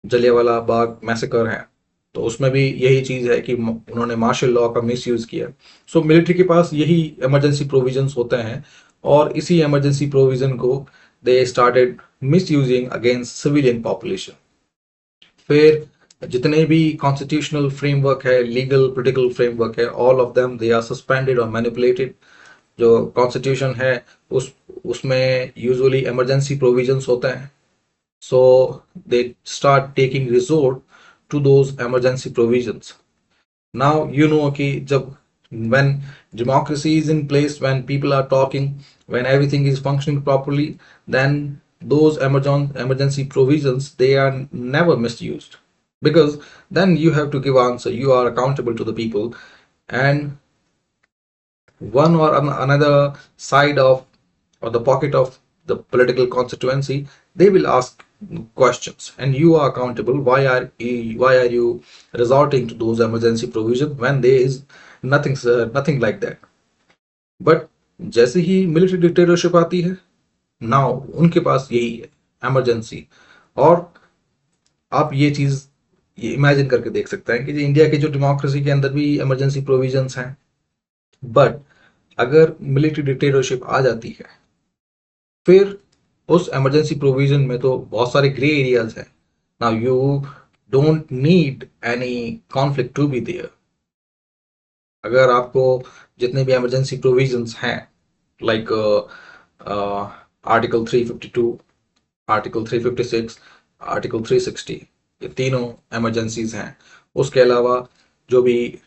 जलियांवाला बाग मैसेकर है, तो उसमें भी यही चीज है कि उन्होंने मार्शल लॉ का मिस यूज किया. सो मिलिट्री के पास यही इमरजेंसी प्रोविजंस होते हैं और इसी इमरजेंसी प्रोविजन को they started misusing against civilian population. फिर जितने भी कॉन्स्टिट्यूशनल फ्रेमवर्क है, लीगल पॉलिटिकल फ्रेमवर्क है, all of them they are suspended और मैनिपुलेटेड. जो कॉन्स्टिट्यूशन है उसमें यूजुअली इमरजेंसी प्रोविजंस होते हैं. So they start taking resort to those emergency provisions. Now you know कि जब when democracy is in place, when people are talking, when everything is functioning properly, then those emergency provisions they are never misused, because then you have to give answer, you are accountable to the people. And one or another side of or the pocket of the political constituency, they will ask questions and you are accountable. Why are you resorting to those emergency provisions when there is nothing like that. But जैसे ही मिलिट्री डिक्टेटरशिप आती है, नाउ उनके पास यही है इमरजेंसी. और आप ये चीज इमेजिन करके देख सकते हैं कि इंडिया के जो डेमोक्रेसी के अंदर भी इमरजेंसी प्रोविजंस हैं, बट अगर मिलिट्री डिक्टेटरशिप आ जाती है फिर उस इमरजेंसी प्रोविजन में तो बहुत सारे ग्रे एरियाज हैं. Now you don't need any conflict to be there. अगर आपको जितने भी इमरजेंसी प्रोविजंस हैं लाइक आर्टिकल 352, आर्टिकल 356, आर्टिकल 360, ये तीनों इमरजेंसीज हैं. उसके अलावा जो भी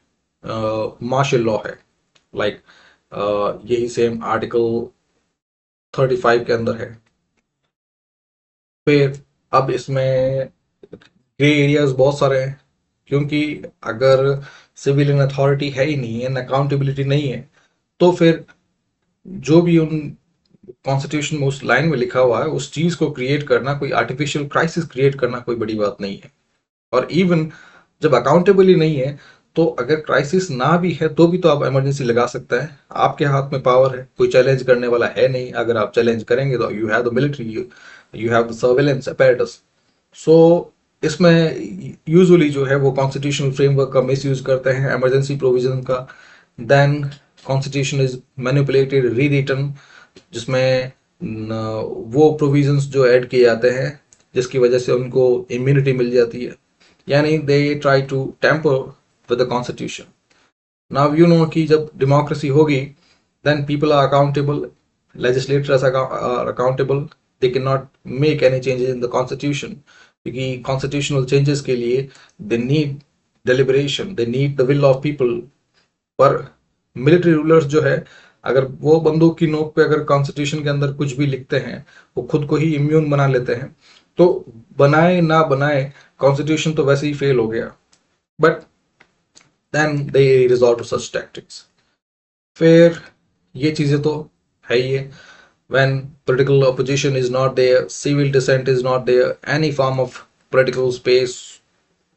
मार्शल लॉ है, लाइक यही सेम आर्टिकल 35 के अंदर है. फिर अब इसमें ग्रे एरियाज बहुत सारे हैं, क्योंकि अगर सिविलियन अथॉरिटी है ही नहीं है, अकाउंटेबिलिटी नहीं है, तो फिर जो भी उन कॉन्स्टिट्यूशन में उस लाइन में लिखा हुआ है उस चीज को क्रिएट करना, कोई आर्टिफिशियल क्राइसिस क्रिएट करना कोई बड़ी बात नहीं है. और इवन जब अकाउंटेबल ही नहीं है, तो अगर क्राइसिस ना भी है तो भी तो आप इमरजेंसी लगा सकते हैं. आपके हाथ में पावर है, कोई चैलेंज करने वाला है नहीं. अगर आप चैलेंज करेंगे तो you have the military, you have the surveillance apparatus. So इसमें यूजुअली जो है वो कॉन्स्टिट्यूशनल फ्रेमवर्क का मिस यूज करते हैं, इमरजेंसी प्रोविजन का. Then constitution is manipulated, rewritten, जिसमें वो प्रोविजंस जो ऐड किए जाते हैं जिसकी वजह से उनको इम्यूनिटी मिल जाती है, यानी they try to tamper with the constitution. Now you know कि जब डेमोक्रेसी होगी, then people are accountable, legislators are accountable, they cannot make any changes in the constitution, क्योंकि constitutional changes के लिए they need deliberation, they need the will of people। पर मिलिट्री रूलर्स जो है, अगर वो बंदूक की नोक पे अगर कॉन्स्टिट्यूशन के अंदर कुछ भी लिखते हैं, वो खुद को ही इम्यून बना लेते हैं, तो बनाए ना बनाए कॉन्स्टिट्यूशन तो वैसे ही फेल हो गया। But then they resort to such tactics. फिर ये चीजें तो है ही है। when political opposition is not there, civil dissent is not there, any form of political space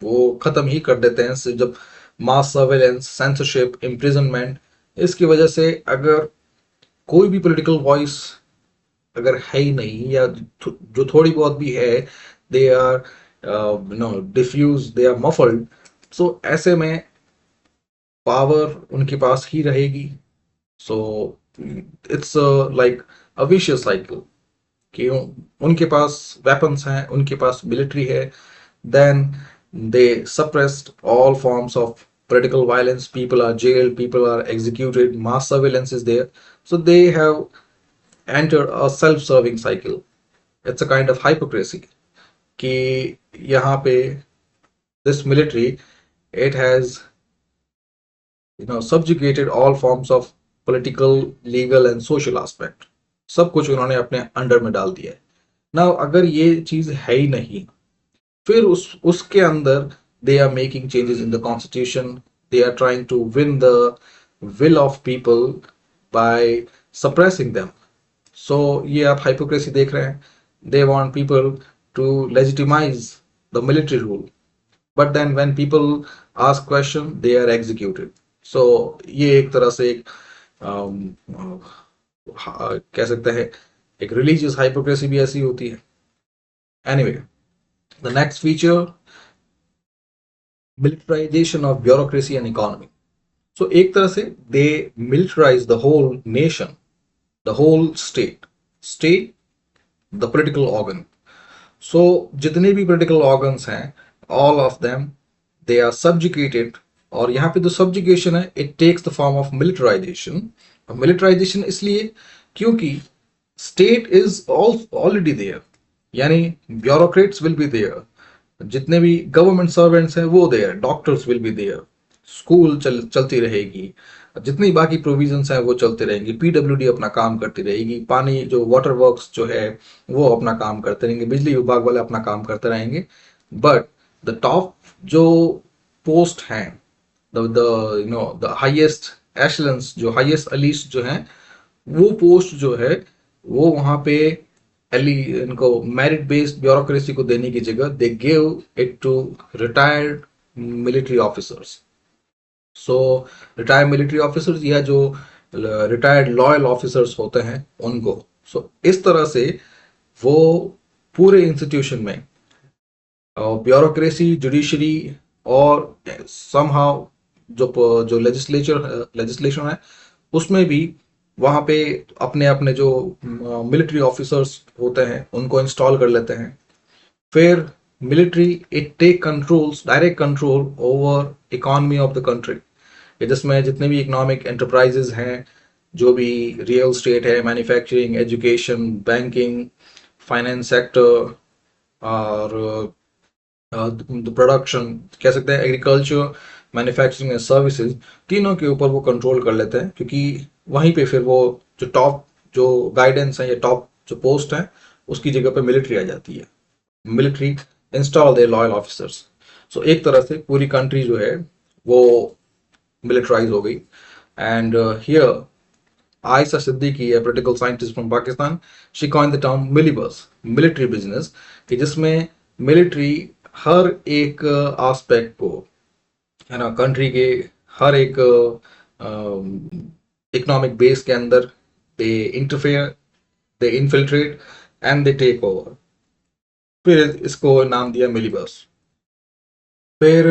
वो खत्म ही कर देते हैं जब मास सर्वेलेंस, सेंसरशिप, इम्प्रिजनमेंट, इसकी वजह से अगर कोई भी पॉलिटिकल वॉइस अगर है ही नहीं, या जो थोड़ी बहुत भी है, they are diffuse, they are muffled. So ऐसे में पावर उनके पास ही रहेगी। So it's like a vicious cycle कि उनके पास वेपन्स हैं, उनके पास मिलिट्री है, then they suppressed all forms of political violence, people are jailed, people are executed, mass surveillance is there, so they have entered a self-serving cycle। it's a kind of hypocrisy कि यहाँ पे this military, it has subjugated all forms of political, legal and social aspect। सब कुछ उन्होंने अपने अंडर में डाल दिया है ना। अगर ये चीज है ही नहीं, फिर उसके अंदर they are making changes in the constitution, they are trying to win the will of people by suppressing them. So ये आप हाइपोक्रेसी देख रहे हैं। They want people to legitimize the military rule, but then when people ask question, they are executed. So ये एक तरह से एक कह सकते हैं एक रिलीजियस हाइपोक्रेसी भी ऐसी होती है। Anyway, the next feature, militarization of bureaucracy and economy. So एक तरह से they militarize the whole nation, the whole state the political organ. So जितने भी पोलिटिकल ऑर्गन्स हैं, all of them they are subjugated. और यहाँ पे जो सब्जुकेशन है, it takes the form of militarization. Militarization इसलिए क्योंकि स्टेट इज ऑलरेडी देयर, यानी ब्यूरोक्रेट्स विल बी देयर, जितने भी गवर्नमेंट सर्वेंट्स हैं वो there, doctors will be there, school चलती रहेगी, जितनी बाकी प्रोविजंस हैं वो चलते रहेंगे, पीडब्ल्यूडी अपना काम करती रहेगी, पानी जो वाटर वर्क्स जो है वो अपना काम करते रहेंगे, बिजली विभाग वाले अपना काम करते रहेंगे। बट द टॉप जो पोस्ट हैं, द हाईएस्ट एशलेंस, जो हाईएस्ट अलीस जो हैं, वो पोस्ट जो है वो वहां पे इनको मेरिट बेस्ड ब्यूरोक्रेसी को देने की जगह they give it to retired military officers. So retired military officers या जो रिटायर्ड लॉयल ऑफिसर्स होते हैं उनको। सो इस तरह से वो पूरे इंस्टीट्यूशन में ब्यूरोक्रेसी, जुडिशरी और समहाउ जो लेजिस्लेशन है उसमें भी वहां पे अपने अपने जो मिलिट्री ऑफिसर्स होते हैं उनको इंस्टॉल कर लेते हैं। फिर military it take controls, direct control over economy of the country, जिसमें जितने भी इकोनॉमिक एंटरप्राइजेज हैं, जो भी रियल स्टेट है, manufacturing, education, banking, finance sector और प्रोडक्शन, कह सकते हैं एग्रीकल्चर, मैन्युफैक्चरिंग एंड सर्विसेज, तीनों के ऊपर वो कंट्रोल कर लेते हैं। क्योंकि वहीं पे फिर वो जो टॉप जो गाइडेंस है या टॉप जो पोस्ट है उसकी जगह पे मिलिट्री आ जाती है। Military install their loyal officers. So एक तरह से पूरी कंट्री जो है वो मिलिटराइज हो गई। And here Ayesha Siddiqui, a political scientist from Pakistan, she coined the term milibus, military business, कि जिसमें मिलिट्री हर एक एस्पेक्ट को, है ना, कंट्री के हर एक इकोनॉमिक बेस के अंदर they interfere, they infiltrate and they take over. फिर इसको नाम दिया मिलीबस। फिर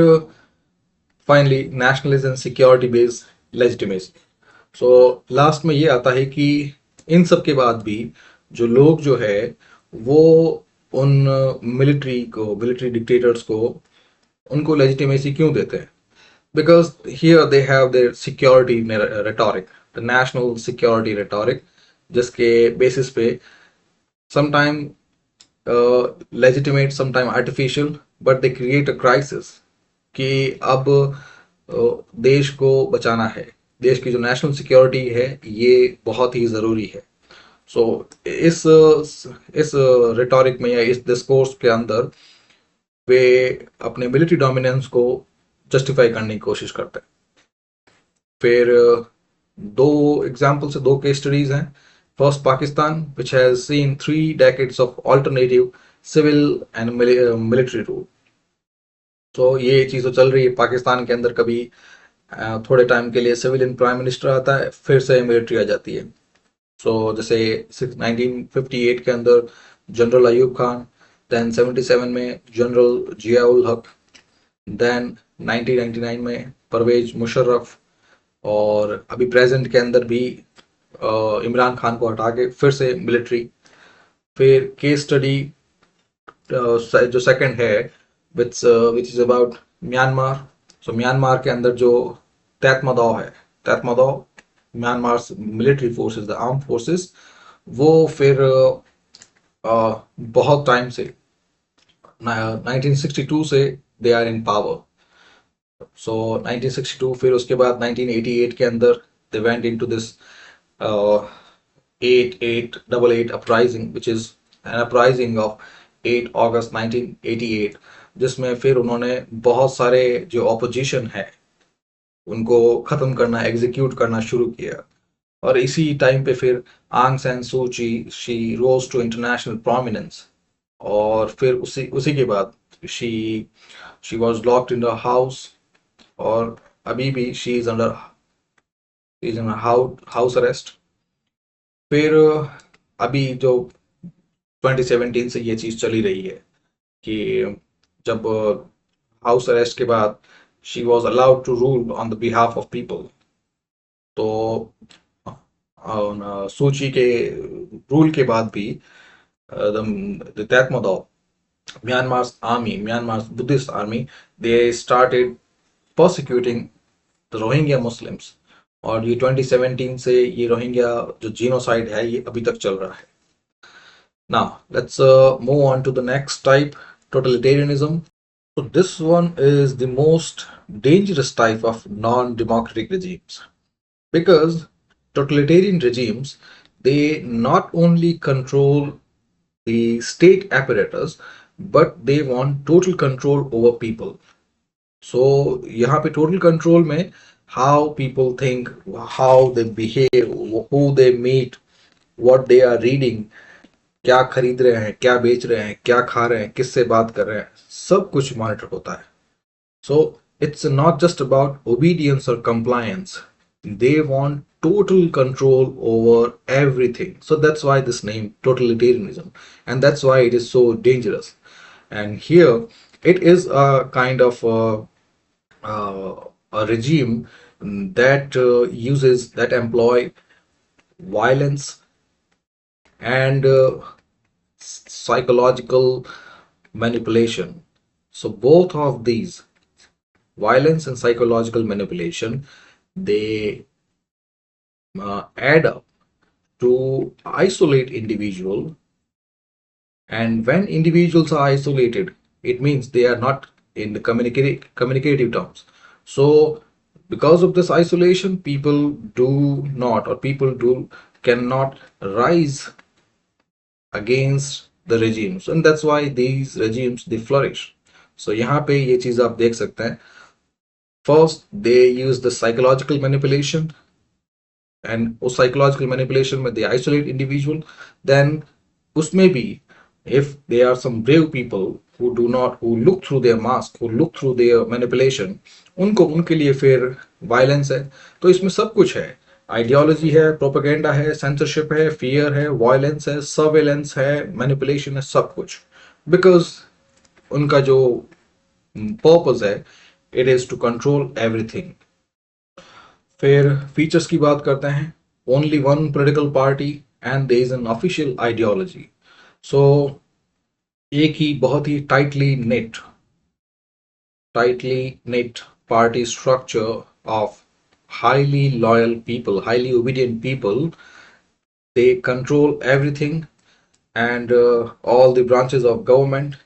finally nationalism and security based legitimacy. So last में ये आता है कि इन सब के बाद भी जो लोग जो है वो उन मिलिट्री डिक्टेटर्स को उनको लेजिटिमेसी क्यों देते हैं? Because here they have their security rhetoric, the national security rhetoric, जिसके बेसिस पे sometime legitimate, sometime artificial, but they create a crisis कि अब देश को बचाना है, देश की जो नेशनल सिक्योरिटी है ये बहुत ही ज़रूरी है। सो इस रिटोरिक में या इस डिस्कोर्स के अंदर वे अपने मिलिट्री डोमिनेंस को जस्टिफाई करने की कोशिश करते हैं। फिर दो एग्जाम्पल से दो केस स्टडीज हैं। First Pakistan which has seen 3 decades of alternative civil and military rule. तो ये चीज़ तो चल रही है पाकिस्तान के अंदर, कभी थोड़े टाइम के लिए सिविलियन प्राइम मिनिस्टर आता है, फिर से मिलिट्री आ जाती है। जैसे 1958 के अंदर जनरल अयूब खान, देन 77 में जनरल जियाउल हक, देन 1999 में परवेज मुशर्रफ, और अभी प्रेजेंट के अंदर भी इमरान खान को हटा के फिर से मिलिट्री। फिर केस स्टडी जो सेकंड है which is about Myanmar. Myanmar के अंदर जो तैतमदाव है, Tatmadaw Myanmar military forces, the arm forces, वो फिर बहुत टाइम से 1962 से दे आर इन पावर। 1962, फिर उसके बाद 1988 के अंदर they went into this 8888 uprising, which is an uprising of 8 अगस्त 1988, जिसमें फिर उन्होंने बहुत सारे जो ऑपोजिशन है उनको खत्म करना, एग्जीक्यूट करना शुरू किया। और इसी टाइम पे फिर आंग San Suu Kyi, she rose to international prominence, और फिर उसी के बाद she was locked in the house, और अभी भी she is under house arrest. फिर अभी जो 2017 से ये चीज चली रही है कि जब हाउस अरेस्ट के बाद she was allowed to rule on the behalf of people. तो सूची के रूल के बाद भी the Tatmadaw, Myanmar's army, Myanmar's Buddhist army, they started persecuting the Rohingya Muslims, और ये 2017 से ये रोहिंग्या जो जीनोसाइड है ये अभी तक चल रहा है। Now let's move on to the next type, totalitarianism. So this one is the most dangerous type of non-democratic regimes, because totalitarian regimes, they not only control the state apparatus, but they want total control over people. So यहाँ पे total control में how people think, how they behave, who they meet, what they are reading, क्या खरीद रहे हैं, क्या बेच रहे हैं, क्या खा रहे हैं, किससे बात कर रहे हैं, सब कुछ मॉनिटर होता है। So it's not just about obedience or compliance. They want total control over everything. So that's why this name totalitarianism, and that's why it is so dangerous. And here it is a kind of a regime that employ violence and psychological manipulation. So both of these, violence and psychological manipulation, they add up to isolate individual, and when individuals are isolated, it means they are not in the communicative terms. So because of this isolation, people cannot rise against the regimes, and that's why these regimes they flourish. So यहाँ पे ये चीज आप देख सकते हैं। First they use the psychological manipulation, and उस psychological manipulation में they isolate individual. Then उसमें भी if there are some brave people who look through their mask, who look through their manipulation, उनके लिए फिर violence है। तो इसमें सब कुछ है, आइडियोलॉजी है, प्रोपेगेंडा है, सेंसरशिप है, फियर है, वायलेंस है, सर्वेलेंस है, मैनिपुलेशन है, सब कुछ। बिकॉज उनका जो पर्पस है, it is to control everything. फिर फीचर्स की बात करते हैं। Only one political party and there is an official ideology. So एक ही बहुत ही tightly knit party structure of highly loyal people, highly obedient people. They control everything and all the branches of government.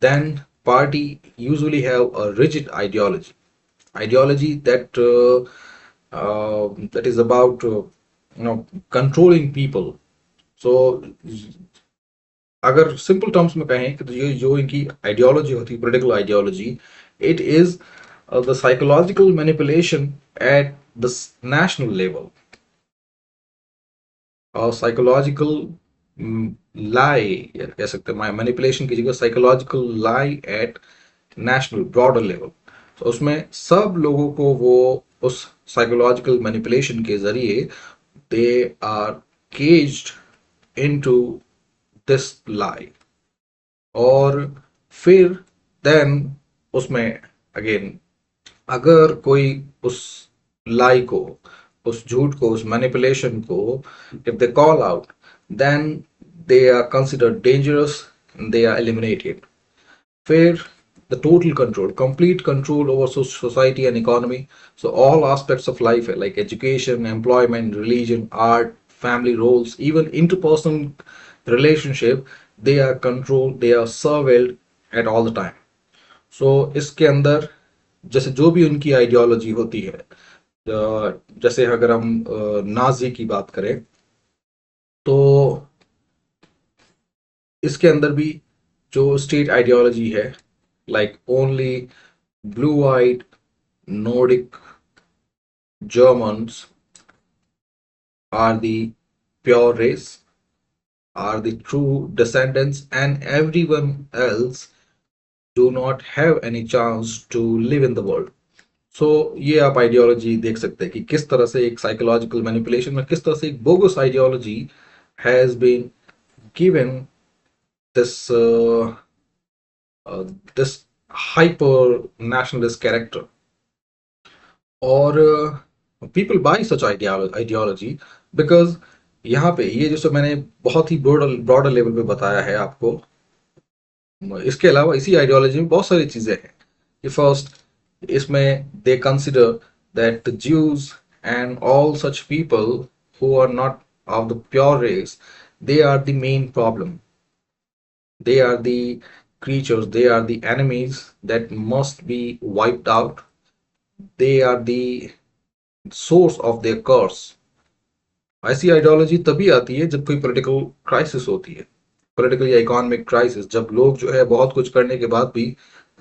Then party usually have a rigid ideology that is about controlling people. So अगर सिंपल टर्म्स में कहें कि तो ये जो इनकी आइडियोलॉजी होती है, political ideology, it is the psychological manipulation at the national level, और साइकोलॉजिकल लाई कह सकते हैं, मैनिपुलेशन की जगह psychological lie at national broader level. तो उसमें सब लोगों को वो उस साइकोलॉजिकल मैनिपुलेशन के जरिए they are caged into this lie. और फिर देन उसमें अगेन अगर कोई उस लाई को, उस झूठ को, उस मैनिपुलेशन को if they call out, then they are considered dangerous, they are eliminated. फिर the total control, complete control over society and economy. So all aspects of life like education, employment, religion, art, family roles, even interpersonal relationship, they are controlled, they are surveilled at all the time. So इसके अंदर जैसे जो भी उनकी आइडियोलॉजी होती है, जैसे अगर हम नाजी की बात करें तो इसके अंदर भी जो स्टेट आइडियोलॉजी है, like only blue-eyed Nordic Germans are the pure race, are the true descendants, and everyone else do not have any chance to live in the world. सो ये आप आइडियोलॉजी देख सकते हैं कि किस तरह से एक साइकोलॉजिकल मैनिपुलेशन में किस तरह से एक bogus ideology has been given this this hyper nationalist character, और people buy such ideology because यहाँ पे ये जैसे मैंने बहुत ही ब्रॉडर लेवल पे बताया है आपको, इसके अलावा इसी आइडियोलॉजी में बहुत सारी चीजें हैं कि फर्स्ट इसमें they consider that the Jews and all such people who are not of the pure race, they are the main problem, they are the creatures, they are the enemies that must be wiped out, they are the source of their curse। ऐसी आइडियोलॉजी तभी आती है जब कोई पॉलिटिकल क्राइसिस होती है, पॉलिटिकल या इकोनॉमिक क्राइसिस, जब लोग जो है बहुत कुछ करने के बाद भी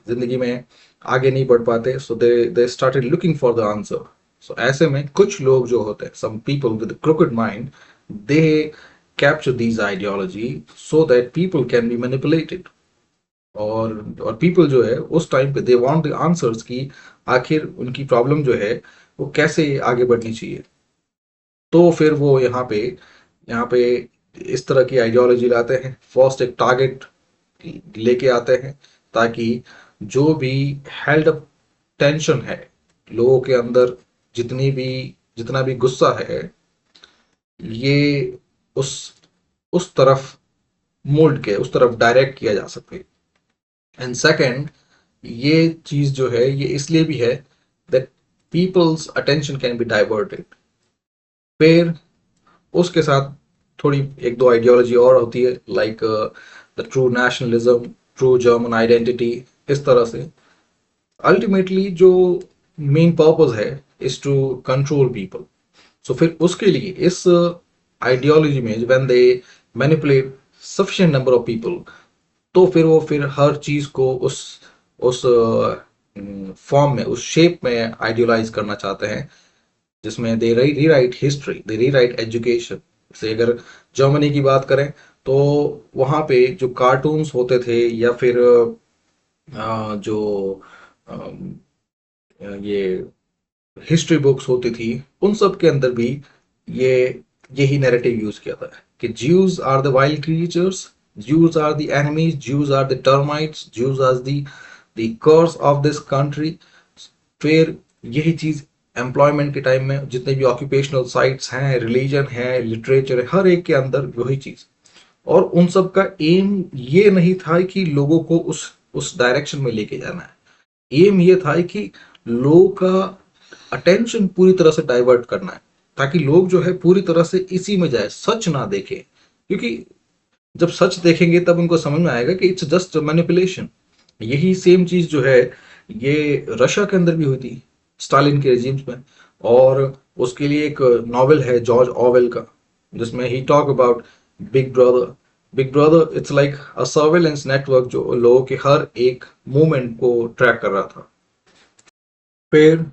जिंदगी में आगे नहीं बढ़ पाते, so they started looking for the answer. So ऐसे में कुछ लोग जो होते हैं, some people with crooked mind, they capture these ideology so that people can be manipulated. और पीपल जो है उस टाइम पे दे वांट द आंसर्स कि आखिर उनकी प्रॉब्लम जो है वो कैसे आगे बढ़नी चाहिए। तो फिर वो यहाँ पे इस तरह की आइडियोलॉजी लाते हैं। फर्स्ट एक टारगेट लेके आते हैं ताकि जो भी हेल्ड अप टेंशन है लोगों के अंदर, जितना भी गुस्सा है, ये उस उस तरफ मोल्ड के, उस तरफ डायरेक्ट किया जा सके। एंड सेकंड, ये चीज जो है ये इसलिए भी है that people's attention can be diverted. फिर उसके साथ थोड़ी एक दो आइडियोलॉजी और होती है, like the true nationalism, true German identity, इस तरह से। अल्टीमेटली जो मेन पर्पस है इज टू कंट्रोल पीपल। सो फिर उसके लिए इस आइडियोलॉजी में when they manipulate sufficient number of people, तो फिर हर चीज को उस फॉर्म में, उस शेप में आइडियलाइज करना चाहते हैं, जिसमें दे रीराइट हिस्ट्री, दे रीराइट एजुकेशन। से अगर जर्मनी की बात करें तो वहाँ पे जो कार्टून्स होते थे या फिर जो ये हिस्ट्री बुक्स होती थी, उन सब के अंदर भी ये यही नैरेटिव यूज किया था कि Jews are the wild creatures, Jews are the enemies, Jews are the termites, Jews are the curse of this country. फिर यही चीज एम्प्लॉयमेंट के टाइम में जितने भी ऑक्यूपेशनल साइट्स हैं, रिलीजन है, लिटरेचर है, हर एक के अंदर वही चीज। और उन सब का एम ये नहीं था कि लोगों को उस डायरेक्शन में लेके जाना है। एम ये था कि लोगों का अटेंशन पूरी तरह से डाइवर्ट करना है, ताकि लोग जो है पूरी तरह से इसी में जाए, सच ना देखें। क्योंकि जब सच देखेंगे तब उनको समझ में आएगा कि इट्स जस्ट मैनिपुलेशन। यही सेम चीज जो है ये रशिया के अंदर भी हुई थी, स्टालिन के रेजिम्स में। और उसके लिए एक नॉवेल है जॉर्ज ऑवेल का, जिसमें ही talk about big brother. Big brother it's like a surveillance network जो लोगों के हर एक मूवमेंट को ट्रैक कर रहा था। फिर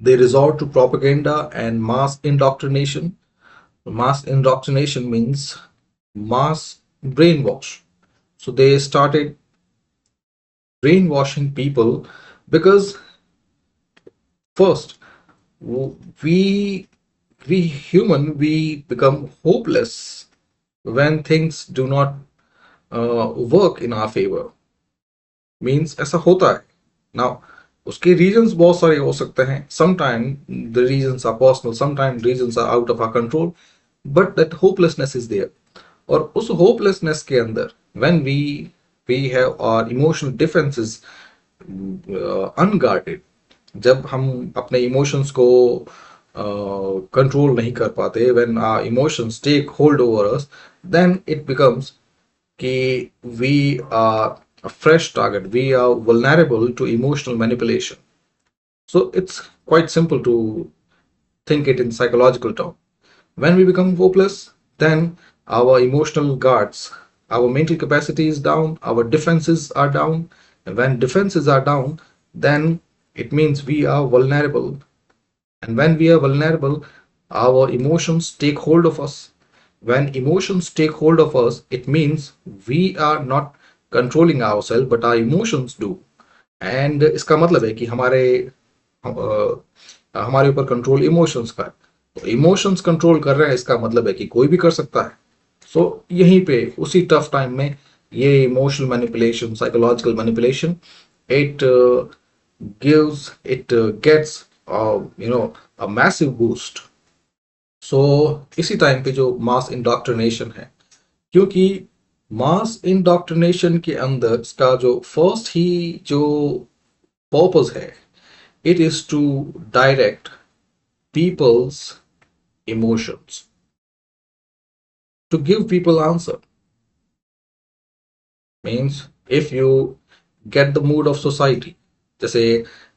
they resort to propaganda and mass indoctrination. Mass indoctrination means mass brainwash. So they started brainwashing people because first we we human we become hopeless when things do not work in our favor. Means ऐसा होता है। Now उसके reasons बहुत सारे हो सकते हैं। Sometimes the reasons are personal, sometimes reasons are out of our control, but that hopelessness is there. और उस होपलेसनेस के अंदर when we have our emotional defenses unguarded, जब हम अपने इमोशंस को कंट्रोल नहीं कर पाते, when our emotions take hold over us, then it becomes कि we are a fresh target, we are vulnerable to emotional manipulation. So it's quite simple to think it in psychological terms. When we become hopeless, then our emotional guards, our mental capacity is down, our defenses are down. And when defenses are down, then it means we are vulnerable. And when we are vulnerable, our emotions take hold of us. When emotions take hold of us, it means we are not controlling ourselves, but our emotions do. And इसका मतलब है कि हमारे ऊपर कंट्रोल इमोशंस का है। तो इमोशंस कंट्रोल कर रहे हैं, इसका मतलब है कि कोई भी कर सकता है। सो यहीं पे उसी टफ टाइम में ये emotional manipulation, psychological manipulation, it gives it gets a massive boost. So इसी टाइम पे जो मास इंडोक्ट्रिनेशन है, क्योंकि मास इंडोक्ट्रिनेशन के अंदर इसका जो फर्स्ट ही जो पर्पस है, it is to direct people's emotions, to give people answer. Means if you get the mood of society, जैसे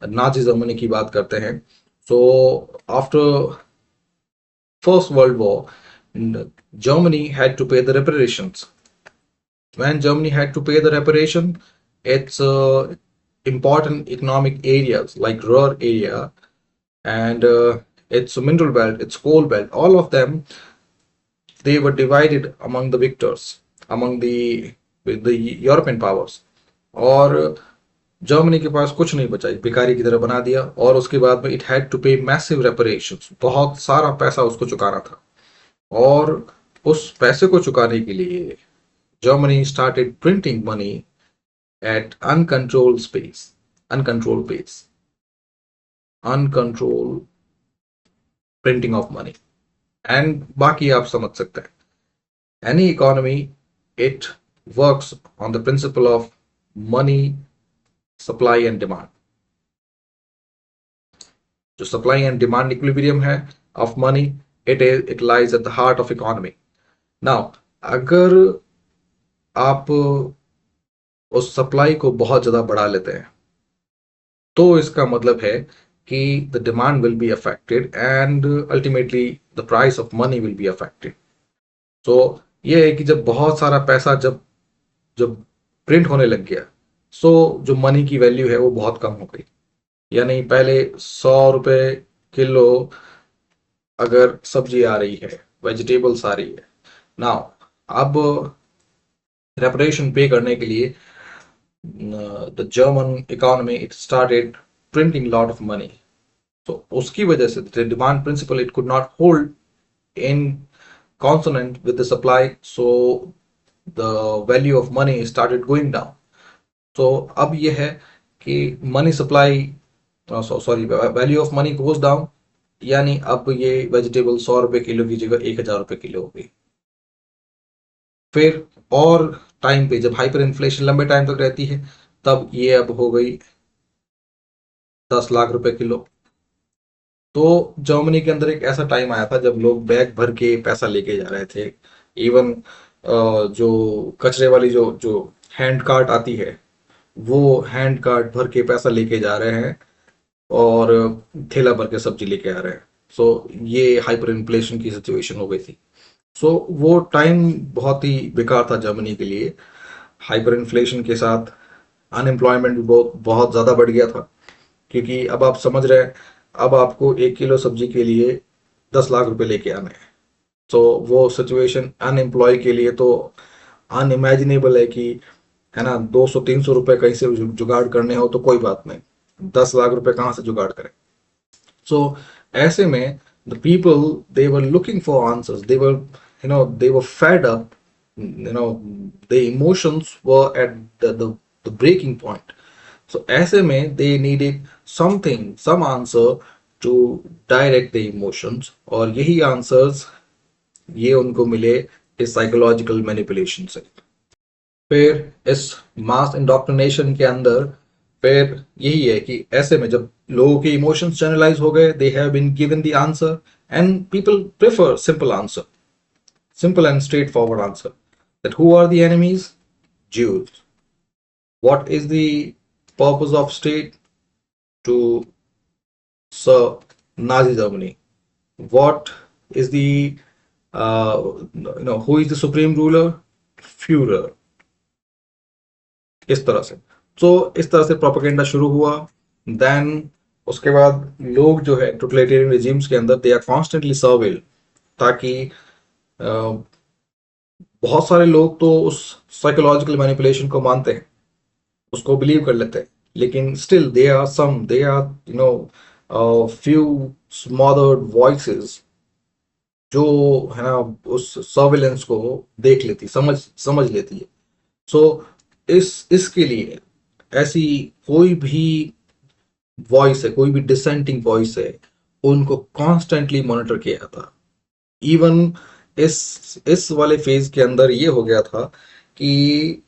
नाजी जर्मनी की बात करते हैं, so after first world war Germany had to pay the reparations. When Germany had to pay the reparation, its important economic areas like Ruhr area and its mineral belt, its coal belt, all of them, they were divided among the victors, among the European powers. और जर्मनी के पास कुछ नहीं बचा, भिखारी की तरह बना दिया। और उसके बाद में इट हैड टू पे मैसिव रेपरेशंस, बहुत सारा पैसा उसको चुकाना था। और उस पैसे को चुकाने के लिए Germany started printing money at uncontrolled pace, uncontrolled printing of money. And बाकी आप समझ सकते हैं, any economy, it works on the principle of money, supply and demand. जो supply and demand equilibrium है of money, it lies at the heart of economy. Now अगर आप उस सप्लाई को बहुत ज्यादा बढ़ा लेते हैं, तो इसका मतलब है कि the demand will be affected and ultimately the price of money will be affected. So ये है कि जब बहुत सारा पैसा जब जब प्रिंट होने लग गया, सो जो मनी की वैल्यू है वो बहुत कम हो गई। यानी पहले 100 रुपए किलो अगर सब्जी आ रही है, वेजिटेबल्स आ रही है, नाउ अब रेपरेशन पे करने के लिए the German economy it started printing lot of money. तो उसकी वजह से the demand principal it could not hold in consonant with the supply, so the value of money started going down. So अब ये है कि money supply, sorry, value of money goes down, यानी अब ये वेजिटेबल 100 रुपए किलो की जगह 1000 रुपए किलो हो गई। फिर और टाइम पे जब हाइपर इन्फ्लेशन लंबे टाइम तक रहती है, तब ये अब हो गई 10 लाख रुपए किलो। तो जर्मनी के अंदर एक ऐसा टाइम आया था जब लोग बैग भर के पैसा लेके जा रहे थे। इवन जो कचरे वाली जो जो हैंड कार्ट आती है, वो हैंड कार्ट भर के पैसा लेके जा रहे हैं, और थैला भर के सब्जी लेके आ रहे हैं। सो ये हाइपर इन्फ्लेशन की सिचुएशन हो गई थी। सो वो टाइम बहुत ही बेकार था जर्मनी के लिए। हाइपर इन्फ्लेशन के साथ अनएम्प्लॉयमेंट भी बहुत बहुत ज़्यादा बढ़ गया था, क्योंकि अब आप समझ रहे हैं, अब आपको 1 किलो सब्जी के लिए 10 लाख रुपए लेके आने हैं। तो वो सिचुएशन अनएम्प्लॉय के लिए तो अनइमेजिनेबल है कि, है ना, 200-300 रुपए कहीं से जुगाड़ करने हो तो कोई बात नहीं, 10 लाख रुपए कहाँ से जुगाड़ करें। सो ऐसे में the people, they were looking for answers, they were, they were fed up, the emotions were at the breaking point. So ऐसे में they needed something, some answer to direct the emotions, और यही आंसर्स ये उनको मिले इस साइकोलॉजिकल मैनिपुलेशन से। फिर इस मास इंडोक्ट्रिनेशन के अंदर फिर यही है कि ऐसे में जब लोगों के इमोशंस जनरलाइज हो गए, they have been given the answer, and people prefer simple answer, simple and straightforward answer, that who are the enemies? Jews. What is the purpose of state? To serve Nazi Germany. What is the who is the supreme ruler? Führer. इस तरह से, तो इस तरह से प्रोपेगेंडा शुरू हुआ। देन उसके बाद लोग जो है टोटलिटेरियन रिजीम्स के अंदर, दे आर कॉन्स्टेंटली सर्वेल, ताकि बहुत सारे लोग तो उस साइकोलॉजिकल मैनिपुलेशन को मानते हैं, उसको बिलीव कर लेते हैं, लेकिन still they are few smothered voices जो, है ना, उस सर्विलेंस को देख लेती, समझ समझ लेती है। सो इसके लिए ऐसी कोई भी वॉइस है, कोई भी डिसेंटिंग वॉइस है, उनको कॉन्स्टेंटली मॉनिटर किया जाता। इवन इस वाले फेज के अंदर ये हो गया था कि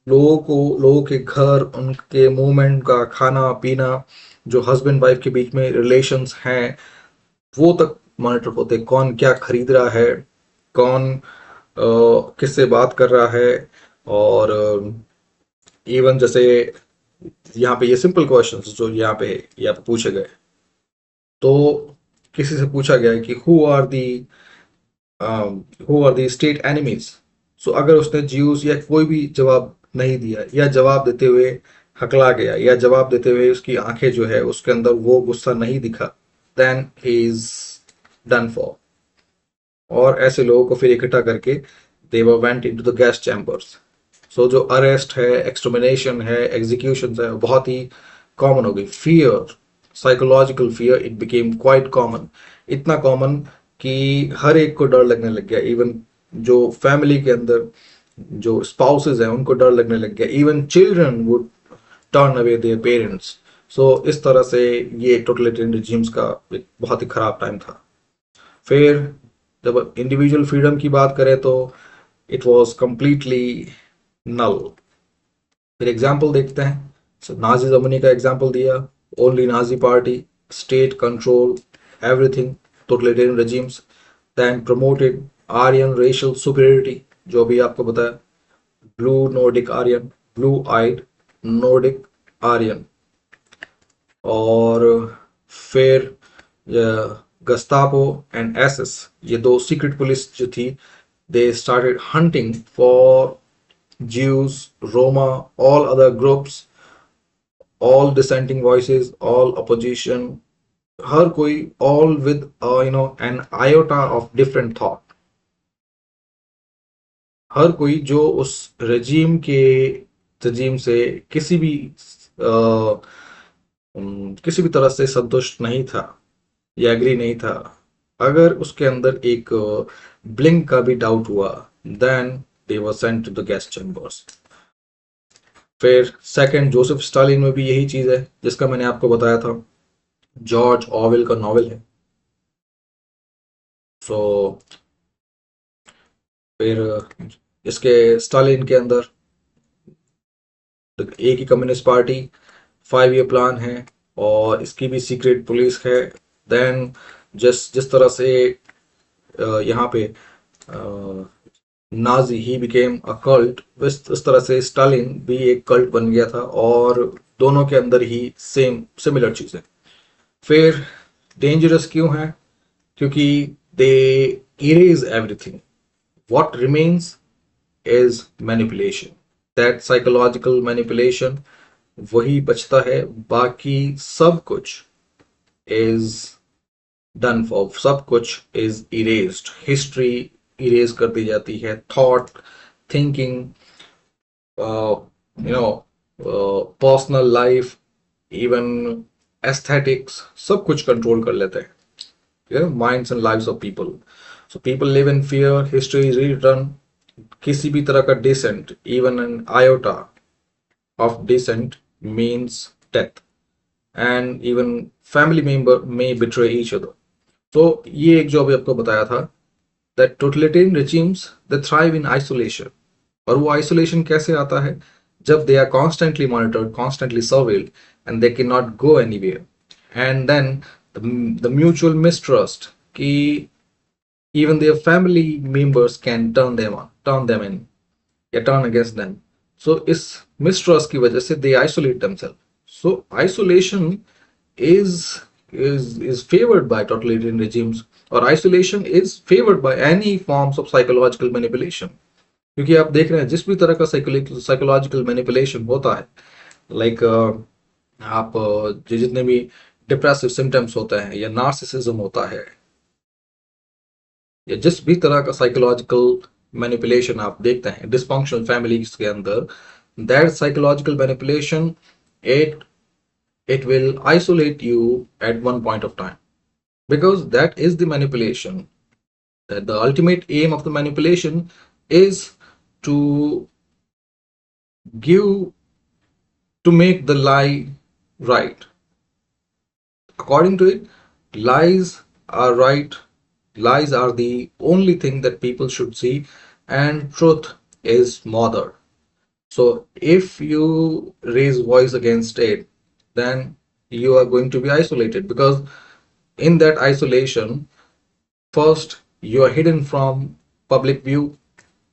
लोगों के घर, उनके मूवमेंट का, खाना पीना, जो हस्बैंड वाइफ के बीच में रिलेशंस हैं, वो तक मॉनिटर होते, कौन क्या खरीद रहा है, कौन किससे बात कर रहा है। और इवन जैसे यहाँ पे ये सिंपल क्वेश्चंस जो यहाँ पे पूछे गए, तो किसी से पूछा गया कि who are the state enemies. So अगर उसने ज्यूस या कोई भी जवाब नहीं दिया, या जवाब देते हुए हकला गया, या जवाब देते हुए उसकी आंखें जो है उसके अंदर वो गुस्सा नहीं दिखा, then he is done for. और ऐसे लोगों को फिर इकट्ठा करके they were went into the gas chambers. So जो अरेस्ट है, एक्सटर्मिनेशन है, एग्जीक्यूशन है, बहुत ही कॉमन हो गई। Fear, psychological fear, it became quite common. इतना कॉमन कि हर एक को डर लगने लग गया। इवन जो फैमिली के अंदर जो स्पाउसेस हैं उनको डर लगने लग गया। Even children would turn away their parents. So इस तरह से ये टोटलिटेरियन रिजीम्स का एक बहुत ही खराब टाइम था। फिर जब इंडिविजुअल फ्रीडम की बात करें तो इट वॉज कंप्लीटली नल। फिर एग्जाम्पल देखते हैं। नाजी जर्मनी का एग्जाम्पल दिया, only Nazi party, state control everything, totalitarian regimes, then promoted Aryan racial superiority, जो भी आपको बताया, blue Nordic Aryan, blue eyed Nordic Aryan. और फिर गस्तापो एंड एसएस, ये दो सीक्रेट पुलिस जो थी, they started hunting for Jews, Roma, all other groups, all dissenting voices, all opposition, हर कोई, all with an iota of different thought। हर कोई जो उस रजीम से किसी भी किसी भी तरह से संतुष्ट नहीं था या एग्री नहीं था, अगर उसके अंदर एक ब्लिंक का भी डाउट हुआ, then they were sent to the gas chambers. फिर सेकंड जोसेफ स्टालिन में भी यही चीज है जिसका मैंने आपको बताया था, जॉर्ज ऑवेल का नॉवेल है। सो फिर इसके स्टालिन के अंदर एक ही कम्युनिस्ट पार्टी, 5 ईयर प्लान है और इसकी भी सीक्रेट पुलिस है। देन जिस जिस तरह से यहाँ पे Nazi he became a cult, इस तरह से स्टालिन भी एक कल्ट बन गया था और दोनों के अंदर ही सेम सिमिलर चीजें। फिर डेंजरस क्यों है? क्योंकि they erase everything, what remains is manipulation, that psychological manipulation, वही बचता है, बाकी सब कुछ इज डन फॉर, सब कुछ इज इरेज्ड, हिस्ट्री इरेज कर दी जाती है, thought, thinking, you know, personal life, even aesthetics, सब कुछ कंट्रोल कर लेते हैं, minds and lives of people. So people live in fear, history is rewritten, किसी भी तरह का decent, even an iota of dissent means death, and even family member may betray each other. तो ये एक जो अभी आपको बताया था, that totalitarian regimes they thrive in isolation. और वो isolation कैसे आता है? जब they are constantly monitored, constantly surveilled, and they cannot go anywhere. And then the mutual mistrust कि even their family members can turn them in, या turn against them. So इस mistrust की वजह से they isolate themselves. So isolation is favored by totalitarian regimes, और isolation is favored by any forms of psychological manipulation. क्योंकि आप देख रहे हैं जिस भी तरह का साइकोलॉजिकल मैनिपुलेशन होता है, लाइक आप जो जितने भी डिप्रेसिव सिम्टम्स होते हैं या नार्सिसिज्म होता है या जिस भी तरह का साइकोलॉजिकल मैनिपुलेशन आप देखते हैं डिस्फंक्शनल फैमिलीज के अंदर, that psychological manipulation it will isolate you at one point of time, because that is the manipulation, that the ultimate aim of the manipulation is to make the lie right. According to it, lies are right, lies are the only thing that people should see, and truth is murder. So if you raise voice against it, then you are going to be isolated, because in that isolation, first you are hidden from public view,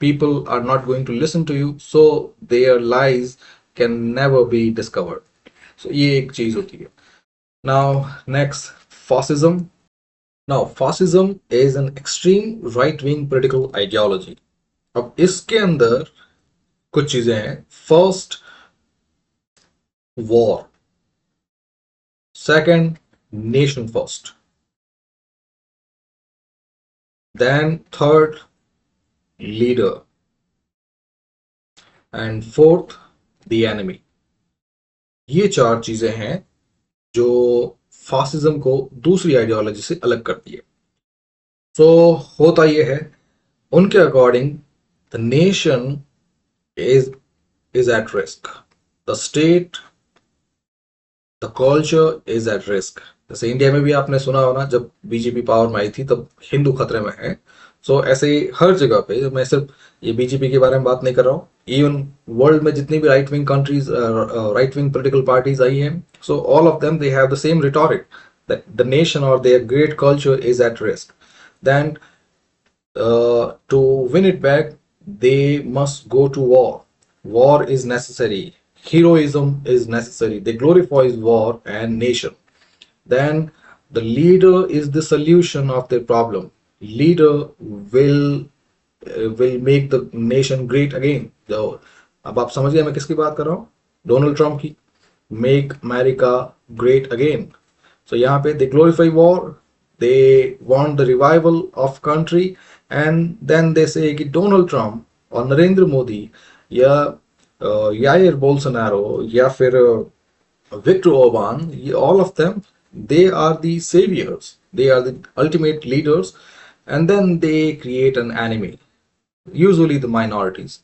people are not going to listen to you, so their lies can never be discovered. So ये एक चीज होती है. Now next, fascism. Now fascism is an extreme right-wing political ideology. अब इसके अंदर कुछ चीजें हैं. First, war. Second, nation first. Then third, leader. And fourth, the enemy. ये चार चीजें हैं जो फासिज्म को दूसरी आइडियोलॉजी से अलग करती है. तो होता ये है, उनके according the nation is at risk, the state, the culture is at risk. जैसे इंडिया में भी आपने सुना होना, जब बीजेपी पावर में आई थी तब हिंदू खतरे में है. सो ऐसे ही हर जगह पे, मैं सिर्फ ये बीजेपी के बारे में बात नहीं कर रहा हूँ, इवन वर्ल्ड में जितनी भी right wing countries, right wing political parties आई हैं, so all of them they have the same rhetoric that the nation और their great culture is at risk. Then to win it back, they must go to war. War is necessary. Heroism is necessary. They glorify war and nation. Then the leader is the solution of their problem. Leader will make the nation great again. So, अब आप समझिए मैं किसकी बात कर रहा हूँ? डोनाल्ड ट्रम्प की. Make America great again. So यहाँ पे they glorify war. They want the revival of country, and then they say कि डोनाल्ड ट्रम्प और नरेंद्र मोदी या यायर बोल्सोनारो या फिर विक्टर ओबान, ये all of them, they are the saviors, they are the ultimate leaders, and then they create an enemy, usually the minorities,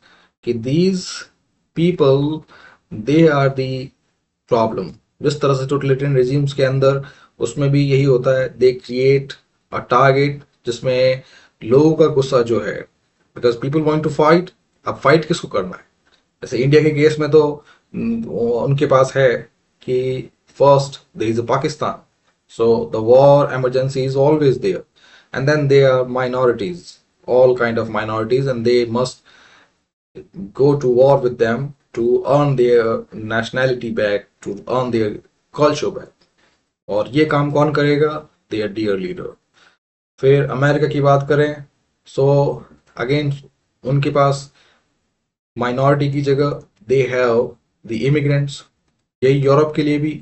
कि these people, they are the problem. जिस तरह से टोटलिटेरियन रेजिम्स के अंदर उसमें भी यही होता है, दे क्रिएट अ टारगेट जिसमें लोगों का गुस्सा जो है, because people want to fight अब फाइट किसको करना है? जैसे इंडिया के केस में तो उनके पास है कि first there is a Pakistan, so the war emergency is always there, and then there are minorities, all kind of minorities, and they must go to war with them to earn their nationality back, to earn their culture back. और ये काम कौन करेगा? Their dear leader. फिर अमेरिका की बात करें, सो अगेन उनके पास माइनॉरिटी की जगह दे हैव द इमिग्रेंट्स. यही यूरोप के लिए भी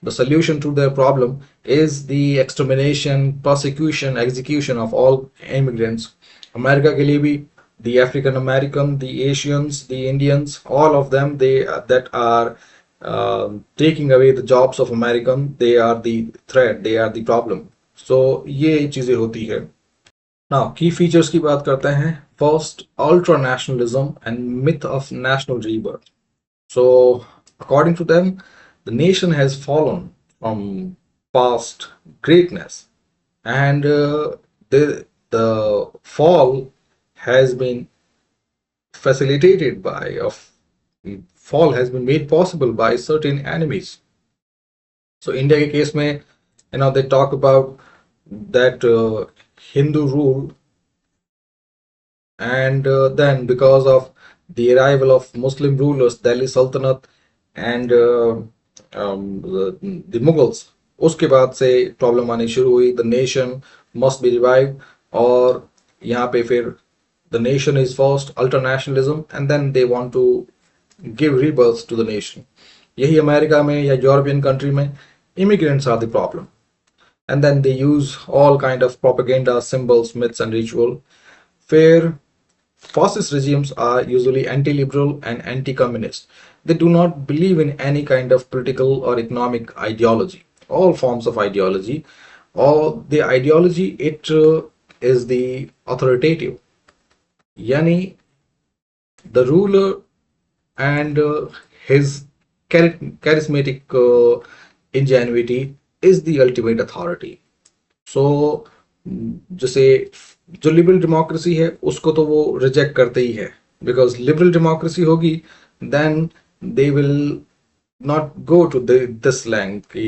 the solution to their problem is the extermination, persecution, execution of all immigrants. America के लिए भी the African American, the Asians, the Indians, all of them, they that are taking away the jobs of American, they are the threat, they are the problem. So ये चीजें होती है. Now key features की बात करते हैं. First, ultra nationalism and myth of national rebirth. So according to them, the nation has fallen from past greatness, and the fall has been facilitated by of fall has been made possible by certain enemies. So India के केस में they talk about that Hindu rule, and then because of the arrival of Muslim rulers, Delhi Sultanate and the Mughals, उसके बाद से प्रॉब्लम आनी शुरू हुई. The nation must be revive, और यहाँ पे फिर the nation is first, ultra nationalism, and then they want to give rebirth to the nation. यही अमेरिका में या यूरोपियन कंट्री में immigrants are the problem, and then they use all kind of propaganda, symbols, myths and ritual. Where fascist regimes are usually anti-liberal and anti-communist. They do not believe in any kind of political or economic ideology, all forms of ideology, or the ideology, it is the authoritative. Yani the ruler and his charismatic ingenuity is the ultimate authority. So जैसे जो लिबरल डेमोक्रेसी है उसको तो वो रिजेक्ट करते ही है, बिकॉज लिबरल डेमोक्रेसी होगी then they will not go to this length कि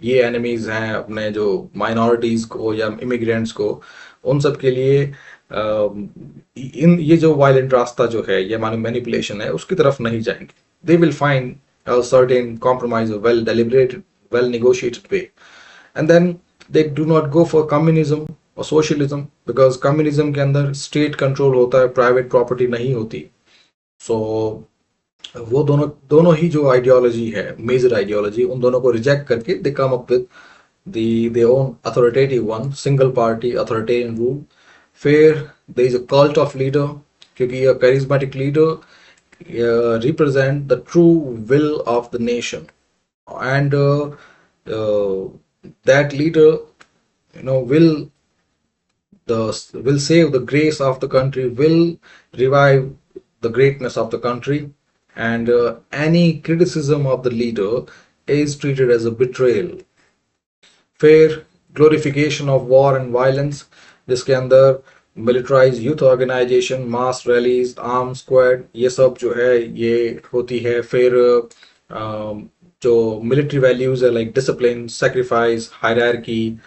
ये एनिमीज हैं अपने जो माइनॉरिटीज को या इमिग्रेंट्स को, उन सब के लिए इन ये जो वायलेंट रास्ता जो है या मैनिपुलेशन है उसकी तरफ नहीं जाएंगे. They will find a certain compromise, a well deliberated, well negotiated way, and then they do not go for communism or socialism, because communism के अंदर state control होता है, private property नहीं होती. So वो दोनों ही जो ideology है, major ideology, उन दोनों को reject करके they come up with their own authoritative one, single party authoritarian rule. फिर there is a cult of leader, क्योंकि a charismatic leader represent the true will of the nation, and that leader will save the grace of the country, will revive the greatness of the country, and any criticism of the leader is treated as a betrayal. फिर glorification of war and violence, जिसके अंदर मिलिट्राइज यूथ ऑर्गेनाइजेशन, मास रैलीज, आर्म स्क्वाड, ये सब जो है ये होती है. फिर जो मिलिट्री वैल्यूज है लाइक डिसिप्लिन, सेक्रीफाइस, हायरार्की,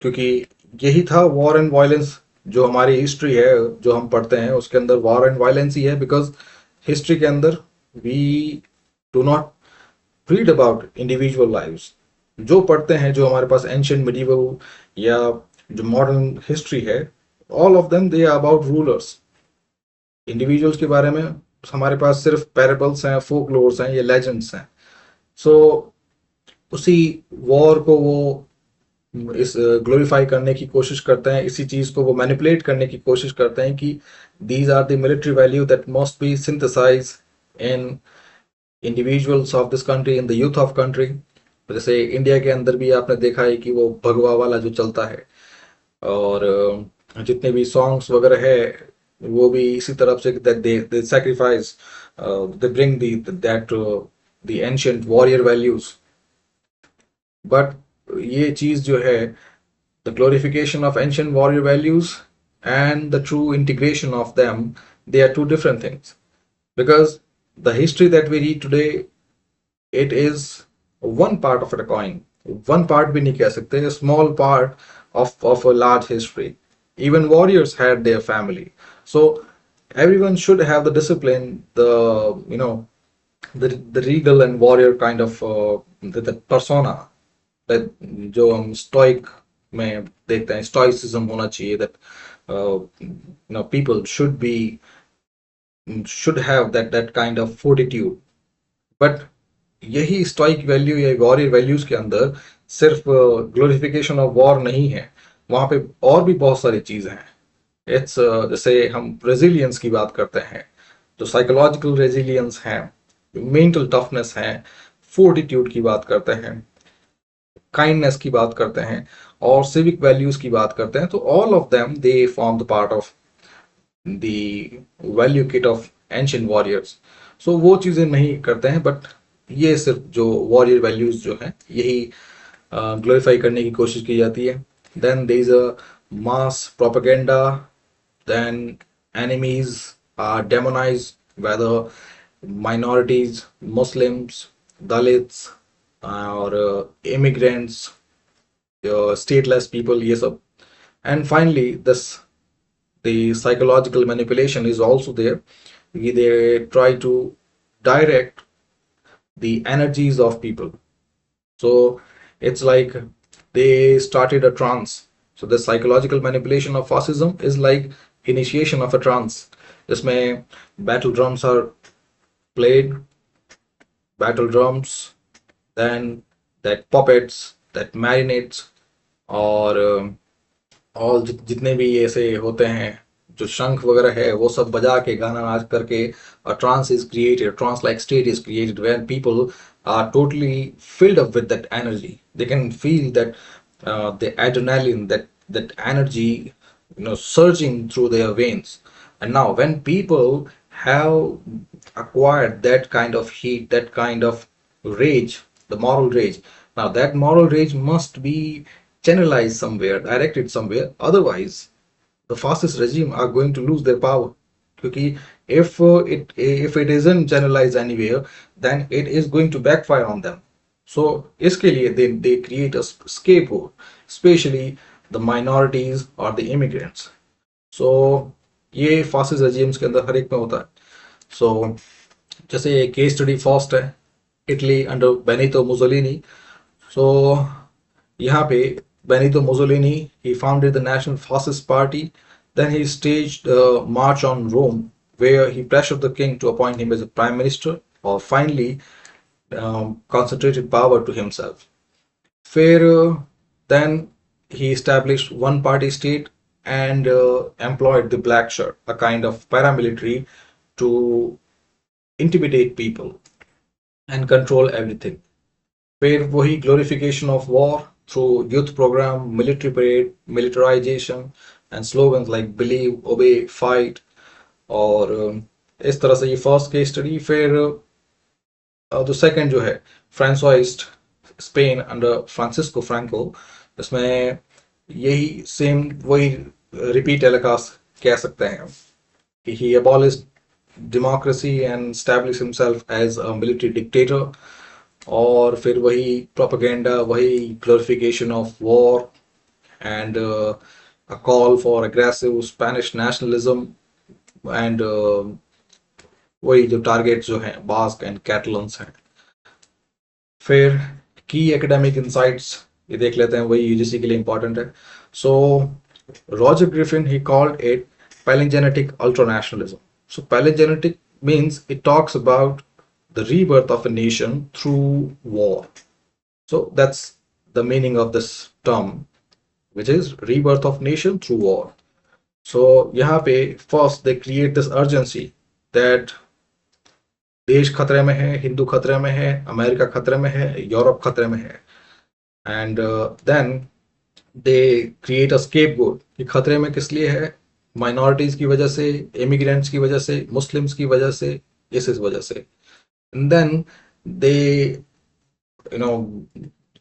क्योंकि यही था वॉर एंड वायलेंस. जो हमारी हिस्ट्री है जो हम पढ़ते हैं उसके अंदर वॉर एंड वायलेंस ही है, बिकॉज हिस्ट्री के अंदर we do not read about individual lives. जो पढ़ते हैं, जो हमारे पास एंशिएंट, मिडीवल या जो मॉडर्न हिस्ट्री है, all of them they are about rulers. Individuals के बारे में हमारे पास सिर्फ पैराबल्स हैं, फोकलोर्स हैं, ये लेजेंड्स हैं. सो उसी वॉर को वो इस ग्लोरीफाई करने की कोशिश करते हैं, इसी चीज को वो मैनिपुलेट करने की कोशिश करते हैं कि these are the military value that must be synthesize in individuals of this country, in the youth of country. जैसे इंडिया के अंदर भी आपने देखा है कि वो भगवा वाला जो चलता है, और जितने भी सॉन्ग्स वगैरह है वो भी इसी तरफ से they sacrifice, they bring that the ancient warrior values. But ये चीज जो है, the glorification of ancient warrior values and the true integration of them, they are two different things. Because the history that we read today, it is one part of a coin. One part भी नहीं कह सकते, a small part of a large history. Even warriors had their family. So everyone should have the discipline, the the regal and warrior kind of the persona that जो हम stoic में देखते हैं, stoicism होना चाहिए, that people should have that kind of fortitude. But यही स्टोइक वैल्यू या वॉरियर वैल्यूज के अंदर सिर्फ ग्लोरिफिकेशन ऑफ वॉर नहीं है, वहां पे और भी बहुत सारी चीजें हैं. इट्स जैसे हम रेजिलियंस की बात करते हैं, जो साइकोलॉजिकल रेजिलियंस है, मेंटल टफनेस है, फोर्टिट्यूड की बात करते हैं, काइंडनेस की बात करते हैं, और सिविक वैल्यूज की बात करते हैं, तो all of them they form the part of the value kit of ancient warriors. So वो चीजें नहीं करते हैं, बट ये सिर्फ जो वॉरियर वैल्यूज जो हैं यही ग्लोरीफाई करने की कोशिश की जाती है. Then there is a mass propaganda, then enemies are demonized, whether minorities, Muslims, Dalits, और immigrants, stateless people, ये सब. And finally, the psychological manipulation is also there. They try to direct the energies of people. So it's like they started a trance. So the psychological manipulation of fascism is like initiation of a trance. जिसमें battle drums are played, battle drums, then that puppets, that marionettes, और और जितने भी ऐसे होते हैं जो शंख वगैरह है, वो सब बजा के गाना नाच करके a trance is created, trance like state is created, where people are totally filled up with that energy. They can feel that the adrenaline, that energy, surging through their veins. And now when people have acquired that kind of heat, that kind of rage, the moral rage, now that moral rage must be channelized somewhere, directed somewhere. Otherwise the fascist regime are going to lose their power. क्योंकि if it isn't channelized anywhere, then it is going to backfire on them. So इसके लिए they create a scapegoat, especially the minorities or the immigrants. So ये fascist regimes के अंदर हर एक में होता है. So जैसे केस स्टडी फर्स्ट है, इटली अंडर बेनितो मुसोलिनी. सो यहाँ पे Benito Mussolini, he founded the National Fascist Party. Then he staged a march on Rome, where he pressured the king to appoint him as a prime minister, or finally concentrated power to himself. Then he established one party state and employed the black shirt, a kind of paramilitary, to intimidate people and control everything. फिर वही glorification of war through youth program, military parade, militarization, and slogans like believe, obey, fight. और इस तरह से ये फर्स्ट केस स्टडी. फिर जो सेकंड जो है, फ्रांसोइस्ट स्पेन अंडर फ्रांसिस्को फ्रैंको, इसमें यही सेम वही रिपीट टेलीकास्ट कह सकते हैं कि he abolished democracy and established himself as a military dictator. और फिर वही प्रोपेगेंडा, वही glorification of war, and a call for aggressive Spanish nationalism, and वही जो टारगेट जो हैं बास्क एंड कैटलन्स हैं. फिर की एकेडमिक इंसाइट्स ये देख लेते हैं, वही यूजीसी के लिए इंपॉर्टेंट है. So Roger Griffin he called it palingenetic ultranationalism. So palingenetic means it talks about the rebirth of a nation through war. So that's the meaning of this term, which is rebirth of nation through war. So यहाँ पे first they create this urgency that देश खतरे में है, हिंदू खतरे में है, अमेरिका खतरे में है, यूरोप खतरे में है. And then they create a scapegoat कि खतरे में किस लिए है, माइनॉरिटीज की वजह से, इमिग्रेंट्स की वजह से, मुस्लिम्स की वजह से, इस वजह से. And then they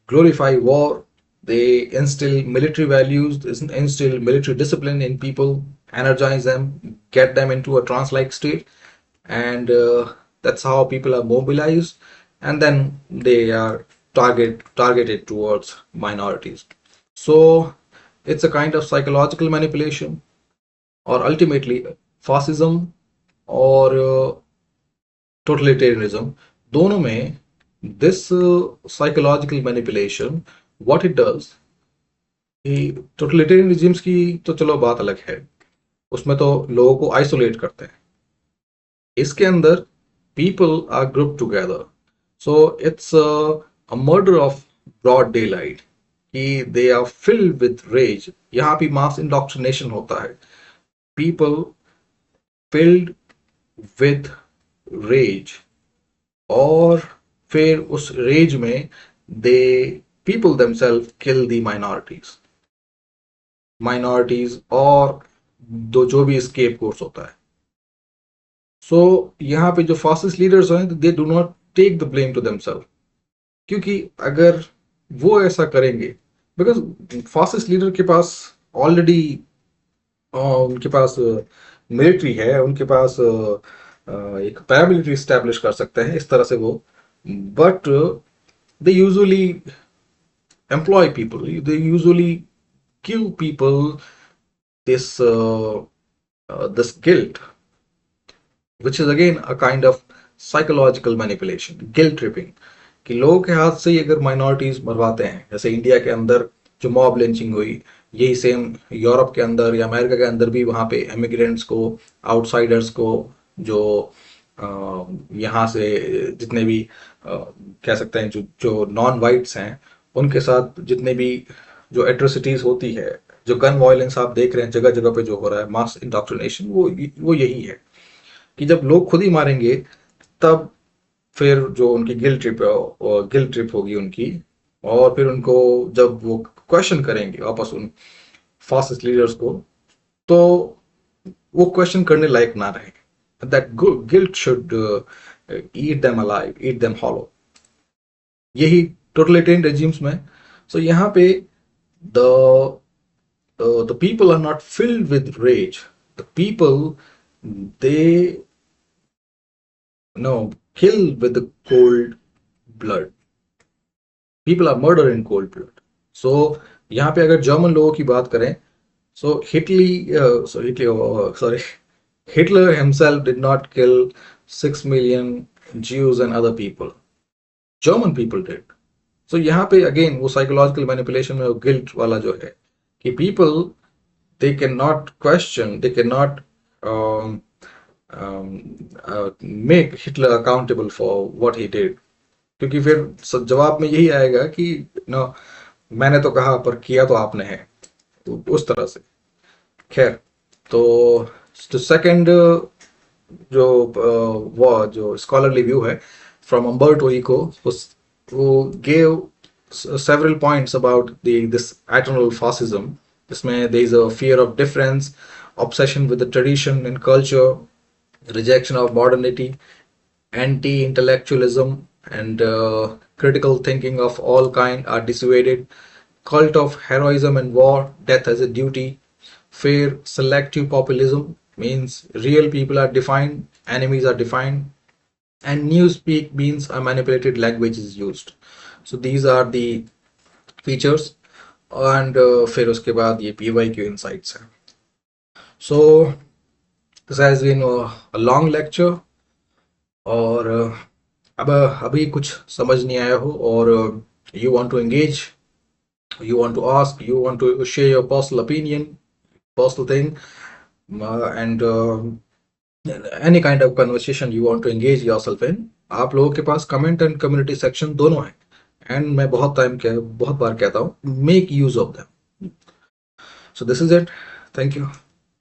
glorify war they instill military values, instill military discipline in people, energize them, get them into a trance-like state, and that's how people are mobilized, and then they are targeted towards minorities. So it's a kind of psychological manipulation, or ultimately fascism or totalitarianism. दोनों में this psychological manipulation, what it does, totalitarian regimes की तो चलो बात अलग है, उसमें तो लोगों को आइसोलेट करते हैं. इसके अंदर people are grouped together, so it's a murder of broad daylight, कि they are filled with rage. यहाँ भी mass indoctrination होता है, people filled with rage, और फिर उस रेज में they people themselves kill the minorities और जो भी escape course होता है. सो यहाँ पे जो फासिस्ट लीडर्स हैं, they do not take the blame to themselves, क्योंकि अगर वो ऐसा करेंगे, बिकॉज फासिस्ट लीडर के पास ऑलरेडी उनके पास मिलिट्री है, उनके पास एक पैरामिलिट्री स्टैब्लिश कर सकते हैं इस तरह से वो, but they usually employ people, they usually give people this this guilt, which is again a kind of psychological manipulation, guilt tripping, कि लोगों के हाथ से ही अगर माइनॉरिटीज मरवाते हैं, जैसे इंडिया के अंदर जो मॉब लिंचिंग हुई, यही सेम यूरोप के अंदर या अमेरिका के अंदर भी वहाँ पे इमिग्रेंट्स को, आउटसाइडर्स को, जो यहाँ से जितने भी कह सकते हैं जो नॉन वाइट्स हैं, उनके साथ जितने भी जो एट्रोसिटीज होती है, जो गन वायलेंस आप देख रहे हैं जगह जगह पे जो हो रहा है, मास इंडोक्ट्रिनेशन, वो यही है कि जब लोग खुद ही मारेंगे तब फिर जो उनकी गिल्ट ट्रिप होगी उनकी, और फिर उनको जब वो क्वेश्चन करेंगे वापस उन फासिस्ट लीडर्स को, तो वो क्वेश्चन करने लायक ना रहे. That guilt should eat them alive, eat them hollow. यही टोटलिटेरियन रेजिम्स में. सो यहाँ पे the people are not filled with rage. The people, they kill with the cold blood. People are murdered in cold blood. So यहाँ पे अगर जर्मन लोगों की बात करें, so Hitler himself did not kill 6 million Jews and other people. German people did. So यहाँ पे again वो psychological manipulation में वो guilt वाला जो है, कि people, they cannot question, they cannot make Hitler accountable for what he did, क्योंकि फिर जवाब में यही आएगा कि मैंने तो कहा पर किया तो आपने है, तो उस तरह से. खैर, तो सेकंड जो स्कॉलरली व्यू है from Umberto Eco, who gave several points about this eternal fascism. जिसमें there is a fear of difference, obsession with the tradition and culture, rejection of modernity, anti-intellectualism, and critical thinking of all kind are dissuaded, cult of heroism and war, death as a duty, fear selective populism, means real people are defined, enemies are defined, and newspeak means a manipulated language is used. So these are the features. And फिर उसके बाद ये PYQ insights हैं. So this has been a long lecture, और अब अभी कुछ समझ नहीं आया हो, और you want to engage, you want to ask, you want to share your personal opinion, personal thing, and any kind of conversation you want to engage yourself in, आप लोगों के पास कमेंट एंड कम्युनिटी सेक्शन दोनों है. एंड मैं बहुत बार कहता हूँ, make use of them. So this is it. Thank you.